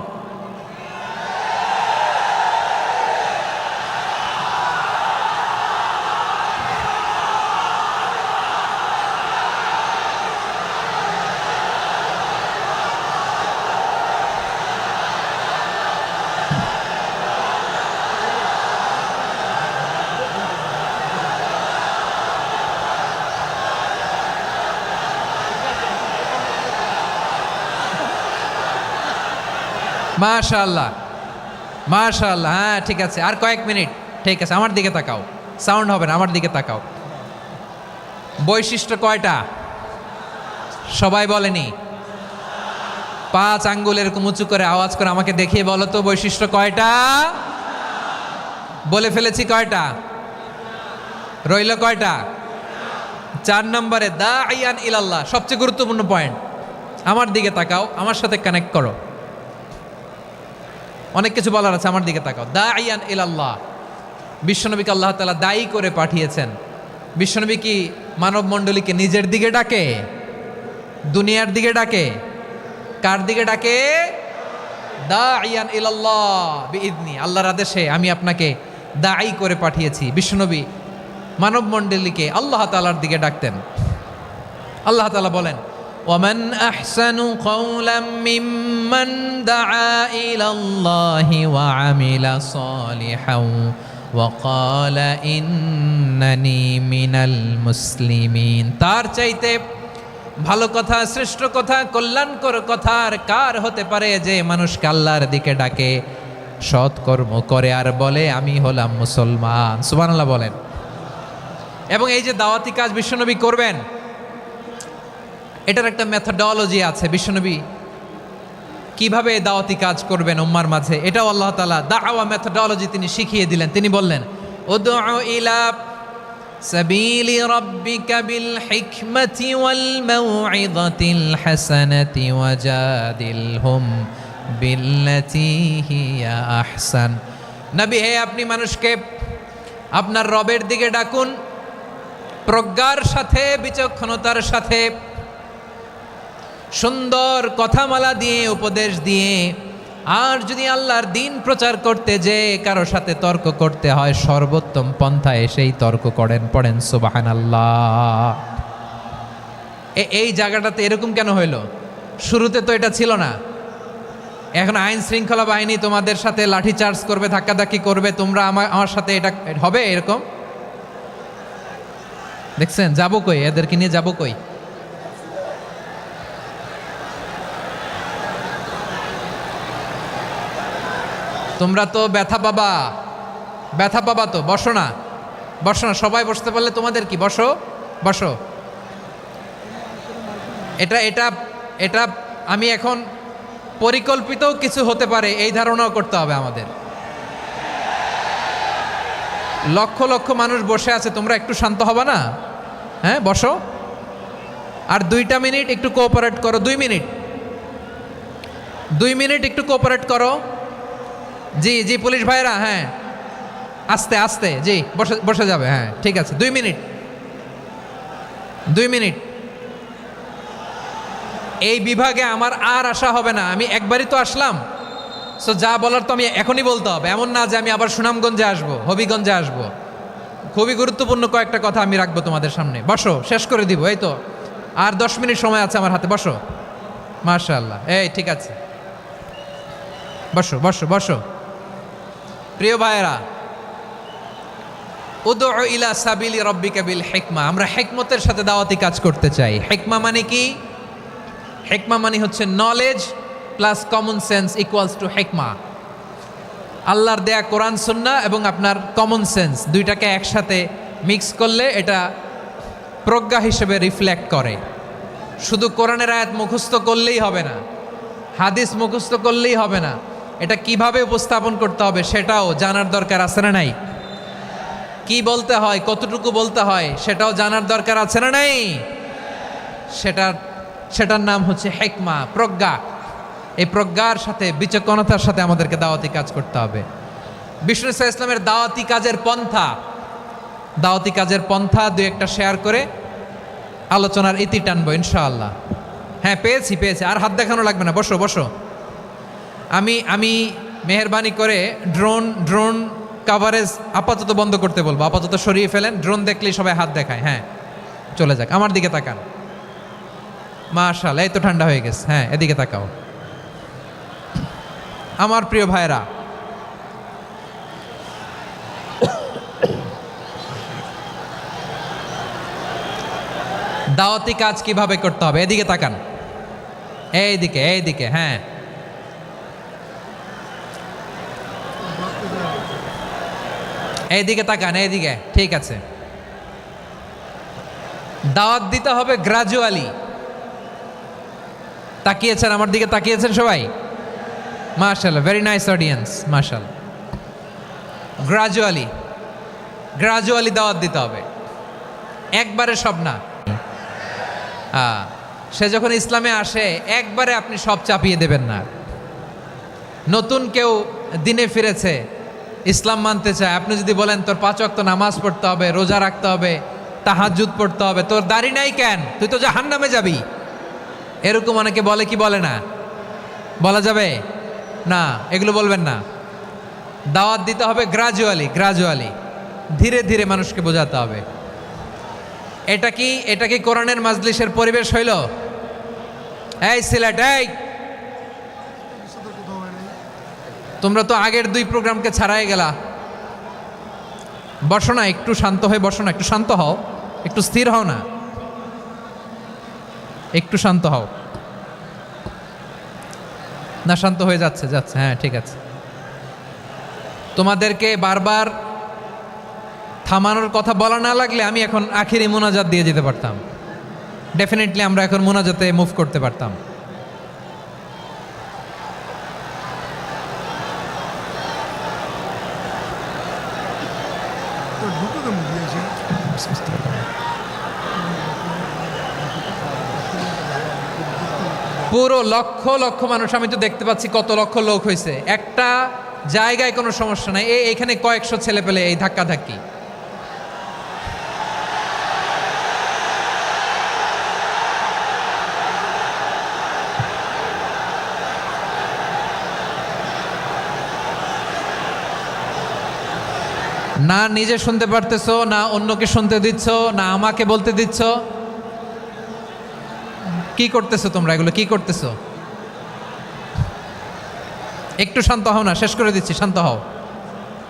মাশাআল্লাহ মাশাআল্লাহ। হ্যাঁ ঠিক আছে, আর কয়েক মিনিট। ঠিক আছে, আমার দিকে তাকাও, সাউন্ড হবে না, আমার দিকে তাকাও। বৈশিষ্ট্য কয়টা সবাই বলেনি? 5 আঙ্গুল এরকম উঁচু করে আওয়াজ করে আমাকে দেখিয়ে বলো তো বৈশিষ্ট্য কয়টা? বলে ফেলেছি কয়টা? রইল কয়টা? 4 নম্বরে দাঈয়ান ইলাল্লাহ, সবচেয়ে গুরুত্বপূর্ণ পয়েন্ট। আমার দিকে তাকাও, আমার সাথে কানেক্ট করো। অনেক কিছু বলার আছে, আমার দিকে তাকাও। দাঈয়ান ইলাল্লাহ, বিশ্বনবীকে আল্লাহ তাআলা দায়ী করে পাঠিয়েছেন। বিশ্বনবী কি মানব মণ্ডলীকে নিজের দিকে ডাকে, দুনিয়ার দিকে ডাকে? কার দিকে ডাকে? দাইয়ান ইলাল্লাহ বিইذনি, আল্লাহর আদেশে আমি আপনাকে দাঈ করে পাঠিয়েছি। বিশ্বনবী মানব মণ্ডলীকে আল্লাহ তাআলার দিকে ডাকতেন। আল্লাহ তাআলা বলেন, ওয়ামান আহসানু কাওলাম মিম্মান দাআ ইলাল্লাহি ওয়া আমিলা সালিহান ওয়া ক্বালা ইন্নানি মিনাল মুসলিমিন। তার চাইতে ভালো কথা, শ্রেষ্ঠ কথা, কল্যাণকর কথা আর কার হতে পারে যে মানুষকে আল্লাহর দিকে ডাকে, সৎকর্ম করে আর বলে আমি হলাম মুসলমান। সুবহানাল্লাহ বলেন। এবং এই যে দাওয়াতি কাজ বিশ্বনবী করবেন, এটার একটা মেথডোলজি আছে। বিশ্বনবী কিভাবে দাওয়াতি কাজ করবেন উম্মার মাঝে, এটাও আল্লাহ তাআলা দাওয়া মেথডোলজি তিনি শিখিয়ে দিলেন। তিনি বললেন, উদউ ইলা সাবিলি রাব্বিকা বিল হিকমাতি ওয়াল মাউইযাতিল হাসানাতি ওয়াজাদিলহুম বিল্লাতি হিয়া আহসান। নবী হে, আপনি মানুষকে আপনার রবের দিকে ডাকুন প্রজ্ঞার সাথে, বিচক্ষণতার সাথে, সুন্দর কথামালা দিয়ে, উপদেশ দিয়ে। আর যদি আল্লাহর দিন প্রচার করতে যে কারো সাথে তর্ক করতে হয়, সর্বোত্তম পন্থায় সেই তর্ক করেন। পড়েন সুবহানাল্লাহ। এই জায়গাটাতে এরকম কেন হইল? শুরুতে তো এটা ছিল না। এখন আইন শৃঙ্খলা বাহিনী তোমাদের সাথে লাঠি চার্জ করবে, ধাক্কাধাক্কি করবে, তোমরা আমার সাথে এটা হবে এরকম? দেখছেন যাবো কই? এদেরকে নিয়ে যাবো কই? তোমরা তো ব্যথা পাবা, ব্যথা পাবা তো। বসো না, বসো না, সবাই বসতে পারলে তোমাদের কি? বসো, বসো। এটা এটা এটা আমি এখন পরিকল্পিত কিছু হতে পারে এই ধারণাও করতে হবে আমাদের। লক্ষ লক্ষ মানুষ বসে আছে, তোমরা একটু শান্ত হবা না? হ্যাঁ, বসো। আর 2টা মিনিট একটু কোঅপারেট করো। 2 মিনিট, 2 মিনিট একটু কোঅপারেট করো। জি জি পুলিশ ভাইরা, হ্যাঁ আস্তে আস্তে, জি বসে বসে যাবে। হ্যাঁ ঠিক আছে, 2 মিনিট, 2 মিনিট। এই বিভাগে আমার আর আসা হবে না, আমি একবারই তো আসলাম। সো যা বলার তো আমি এখনই বলতে হবে, এমন না যে আমি আবার সুনামগঞ্জে আসবো, হবিগঞ্জে আসবো। খুবই গুরুত্বপূর্ণ কয়েকটা কথা আমি রাখবো তোমাদের সামনে। বসো, শেষ করে দিব। এই তো আর 10 মিনিট সময় আছে আমার হাতে। বসো, মাশাআল্লাহ। এই ঠিক আছে, বসো বসো বসো। প্রিয় ভাইয়েরা, উদউ ইলা সাবিলি রাব্বিকা বিল হিকমা, আমরা হিকমতের সাথে দাওয়াতি কাজ করতে চাই। হিকমা মানে কি? হিকমা মানে হচ্ছে knowledge plus common sense equals to হিকমা। আল্লাহর দেয়া কোরআন সুন্নাহ এবং আপনার কমন সেন্স, দুইটাকে একসাথে মিক্স করলে এটা প্রজ্ঞা হিসেবে রিফ্লেক্ট করে। শুধু কোরআনের আয়াত মুখস্থ করলেই হবে না, হাদিস মুখস্থ করলেই হবে না, এটা কিভাবে উপস্থাপন করতে হবে সেটাও জানার দরকার আছে না নাই? কি বলতে হয়, কতটুকু বলতে হয় সেটাও জানার দরকার আছে না নাই? সেটার নাম হচ্ছে হিকমা, প্রজ্ঞা। এই প্রজ্ঞার সাথে, বিচক্ষণতার সাথে আমাদেরকে দাওয়াতি কাজ করতে হবে। বিষ্ণু ইসা ইসলামের দাওয়াতি কাজের পন্থা 2-1টা শেয়ার করে আলোচনার ইতি টানবো ইনশাআল্লাহ। হ্যাঁ পেয়েছি, আর হাত দেখানো লাগবে না। বসো বসো। আমি মেহেরবানি করে ড্রোন কাভারেজ আপাতত বন্ধ করতে বলবো, আপাতত সরিয়ে ফেলেন। ড্রোন দেখলেই সবাই হাত দেখায়। হ্যাঁ চলে যাক, আমার দিকে তাকান। মাশাআল্লাহ, এই তো ঠান্ডা হয়ে গেছে। হ্যাঁ এদিকে তাকাও। আমার প্রিয় ভাইরা, দাওয়াতি কাজ কিভাবে করতে হবে এদিকে তাকান। এইদিকে, হ্যাঁ এইদিকে তাকান, এইদিকে। ঠিক আছে, দাওয়াত দিতে হবে গ্রাজুয়ালি। তাকিয়েছেন আমার দিকে, তাকিয়েছেন সবাই? মাশাআল্লাহ, ভেরি নাইস অডিয়েন্স, মাশাআল্লাহ। গ্রাজুয়ালি দাওয়াত দিতে হবে, একবারে সব না। সে যখন ইসলামে আসে একবারে আপনি সব চাপিয়ে দেবেন না। নতুন কেউ দিনে ফিরেছে, ইসলাম মানতে চায়, আপনি যদি বলেন তোর 5 ওয়াক্ত নামাজ পড়তে হবে, রোজা রাখতে হবে, তাহাজ্জুদ পড়তে হবে, তোর দাড়ি নাই কেন, তুই তো জাহান্নামে যাবি, এরকম অনেকে বলে কি বলে না? বলা যাবে না, এগুলো বলবেন না। দাওয়াত দিতে হবে গ্রাজুয়ালি, ধীরে ধীরে মানুষকে বোঝাতে হবে। এটা কি কোরআনের মাজলিসের পরিবেশ হইল? এই সিলেট, এই তোমরা তো আগের 2 প্রোগ্রামকে ছাড়াই গেলা। বসো না, একটু শান্ত হয়ে বসো না, একটু শান্ত হও, একটু স্থির হও না, একটু শান্ত হও না। শান্ত হয়ে যাচ্ছে, হ্যাঁ ঠিক আছে। তোমাদেরকে বারবার থামানোর কথা বলা না লাগলে আমি এখন আখিরি মোনাজাত দিয়ে যেতে পারতাম। ডেফিনেটলি আমরা এখন মোনাজাতে মুভ করতে পারতাম। পুরো লক্ষ লক্ষ মানুষ, আমি তো দেখতে পাচ্ছি কত লক্ষ লোক হয়েছে। একটা জায়গায় কোনো সমস্যা নাই, এখানে কয়েকশো ছেলে পেলে এই ধাক্কা ধাক্কি। না নিজে শুনতে পারতেছো, না অন্যকে শুনতে দিচ্ছ, না আমাকে বলতে দিচ্ছ। কি করতেছো তোমরা? এগুলো কি করতেছো? একটু শান্ত হও না, শেষ করে দিচ্ছি, শান্ত হও।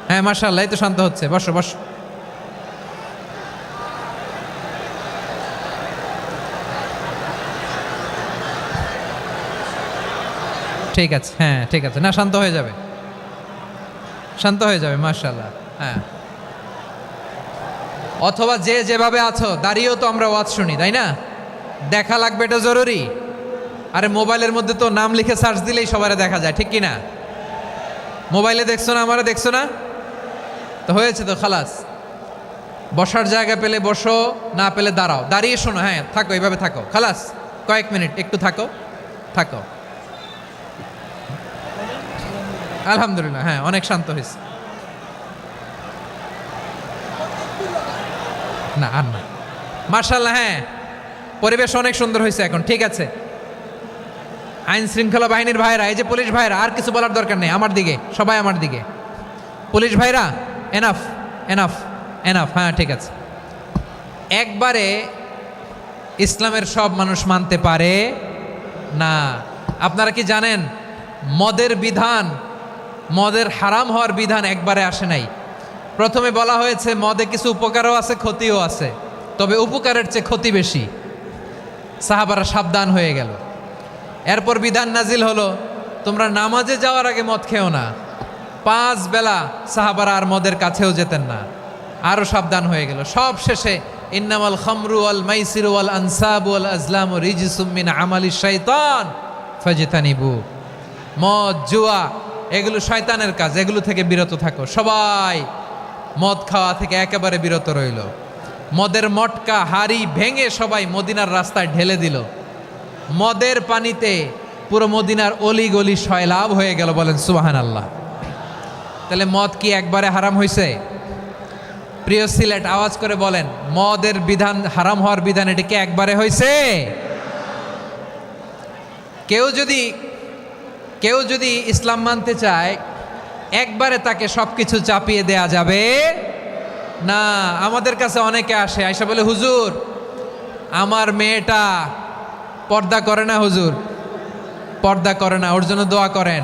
হ্যাঁ মাশাআল্লাহ, এই তো শান্ত হচ্ছে। বসো বসো। ঠিক আছে, হ্যাঁ ঠিক আছে, না শান্ত হয়ে যাবে, শান্ত হয়ে যাবে, মাশাআল্লাহ। হ্যাঁ, অথবা যে যেভাবে আছো দাঁড়িয়েও তো আমরা ওয়াজ শুনি, তাই না? দেখা লাগবে, এটা জরুরি। আরে মোবাইলের মধ্যে তো নাম লিখে সার্চ দিলেই সবারে দেখা যায়, ঠিক কি না? মোবাইলে দেখছো না, আমারে দেখছো না, তো হয়েছে তো, খালাস। বসার জায়গা পেলে বসো, না পেলে দাঁড়াও, দাঁড়িয়ে শোনো। হ্যাঁ থাকো, এইভাবে থাকো, খালাস। কয়েক মিনিট একটু থাকো। আলহামদুলিল্লাহ, হ্যাঁ অনেক শান্ত হয়েছে। না আর না, মাশাআল্লাহ, হ্যাঁ পরিবেশ অনেক সুন্দর হয়েছে এখন, ঠিক আছে। আইন শৃঙ্খলা বাহিনীর ভাইরা, এই যে পুলিশ ভাইরা, আর কিছু বলার দরকার নেই, আমার দিকে সবাই, আমার দিকে। পুলিশ ভাইরা, এনাফ এনাফ এনাফ, হ্যাঁ ঠিক আছে। একবারে ইসলামের সব মানুষ মানতে পারে না। আপনারা কি জানেন মদের বিধান, মদের হারাম হওয়ার বিধান একবারে আসে নাই। প্রথমে বলা হয়েছে মদে কিছু উপকারও আছে, ক্ষতিও আছে, তবে উপকারের চেয়ে ক্ষতি বেশি। সাহাবারা সাবধান হয়ে গেল। এরপর বিধান নাজিল হলো, তোমরা নামাজে যাওয়ার আগে মদ খেও না। 5 বেলা সাহাবারা আর মদের কাছেও যেতেন না, আরও সাবধান হয়ে গেল। সব শেষে ইন্নামাল খামরু ওয়াল মাইসিরু ওয়াল আনসাবু ওয়াল আজলামু রিজসুম মিন আমালিশ শাইতান ফাজতানিবু। মদ, জুয়া এগুলো শয়তানের কাজ, এগুলো থেকে বিরত থাকো। সবাই মদ খাওয়া থেকে একেবারে বিরত রইল। মদের মটকা হাড়ি ভেঙে সবাই মদিনার রাস্তায় ঢেলে দিল। মদের পানিতে পুরো মদিনার অলি গলি সয়লাভ হয়ে গেল। বলেন সুবহানাল্লাহ। তাহলে মদ কি একবারে হারাম হয়েছে? প্রিয় সিলেট, আওয়াজ করে বলেন, মদের বিধান, হারাম হওয়ার বিধান, এটা কি একবারে হয়েছে? কেউ যদি ইসলাম মানতে চায়, একবারে তাকে সবকিছু চাপিয়ে দেয়া যাবে না। আমাদের কাছে অনেকে আসে, আয়সা বলে, হুজুর আমার মেয়েটা পর্দা করে না, হুজুর পর্দা করে না, ওর জন্য দোয়া করেন।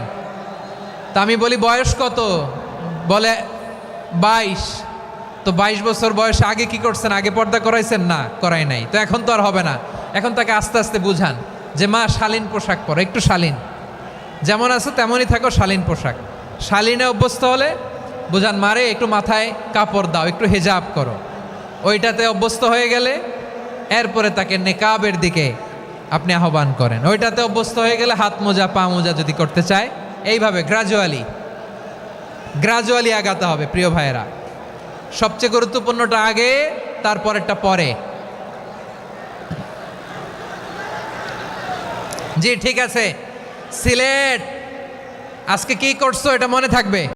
তা আমি বলি বয়স কত? বলে 22। তো 22 বছর বয়সে আগে কি করছেন? আগে পর্দা করাইছেন? না, করাই নাই। তো এখন তো আর হবে না। এখন তাকে আস্তে আস্তে বুঝান যে মা শালীন পোশাক পরো, একটু শালীন, যেমন আছে তেমনই থাকো, শালীন পোশাক। শালীনে অভ্যস্ত হলে বুঝান, মারে একটু মাথায় কাপড় দাও, একটু হেজাব করো। ওইটাতে অভ্যস্ত হয়ে গেলে এরপরে তাকে নেকাবের দিকে আপনি আহ্বান করেন। ওইটাতে অভ্যস্ত হয়ে গেলে হাত মোজা, পা মোজা যদি করতে চায়, এইভাবে গ্রাজুয়ালি আগাতে হবে। প্রিয় ভাইয়েরা, সবচেয়ে গুরুত্বপূর্ণটা আগে, তারপরেরটা পরে। জি ঠিক আছে। সিলেট আজকে কি করছো এটা মনে থাকবে।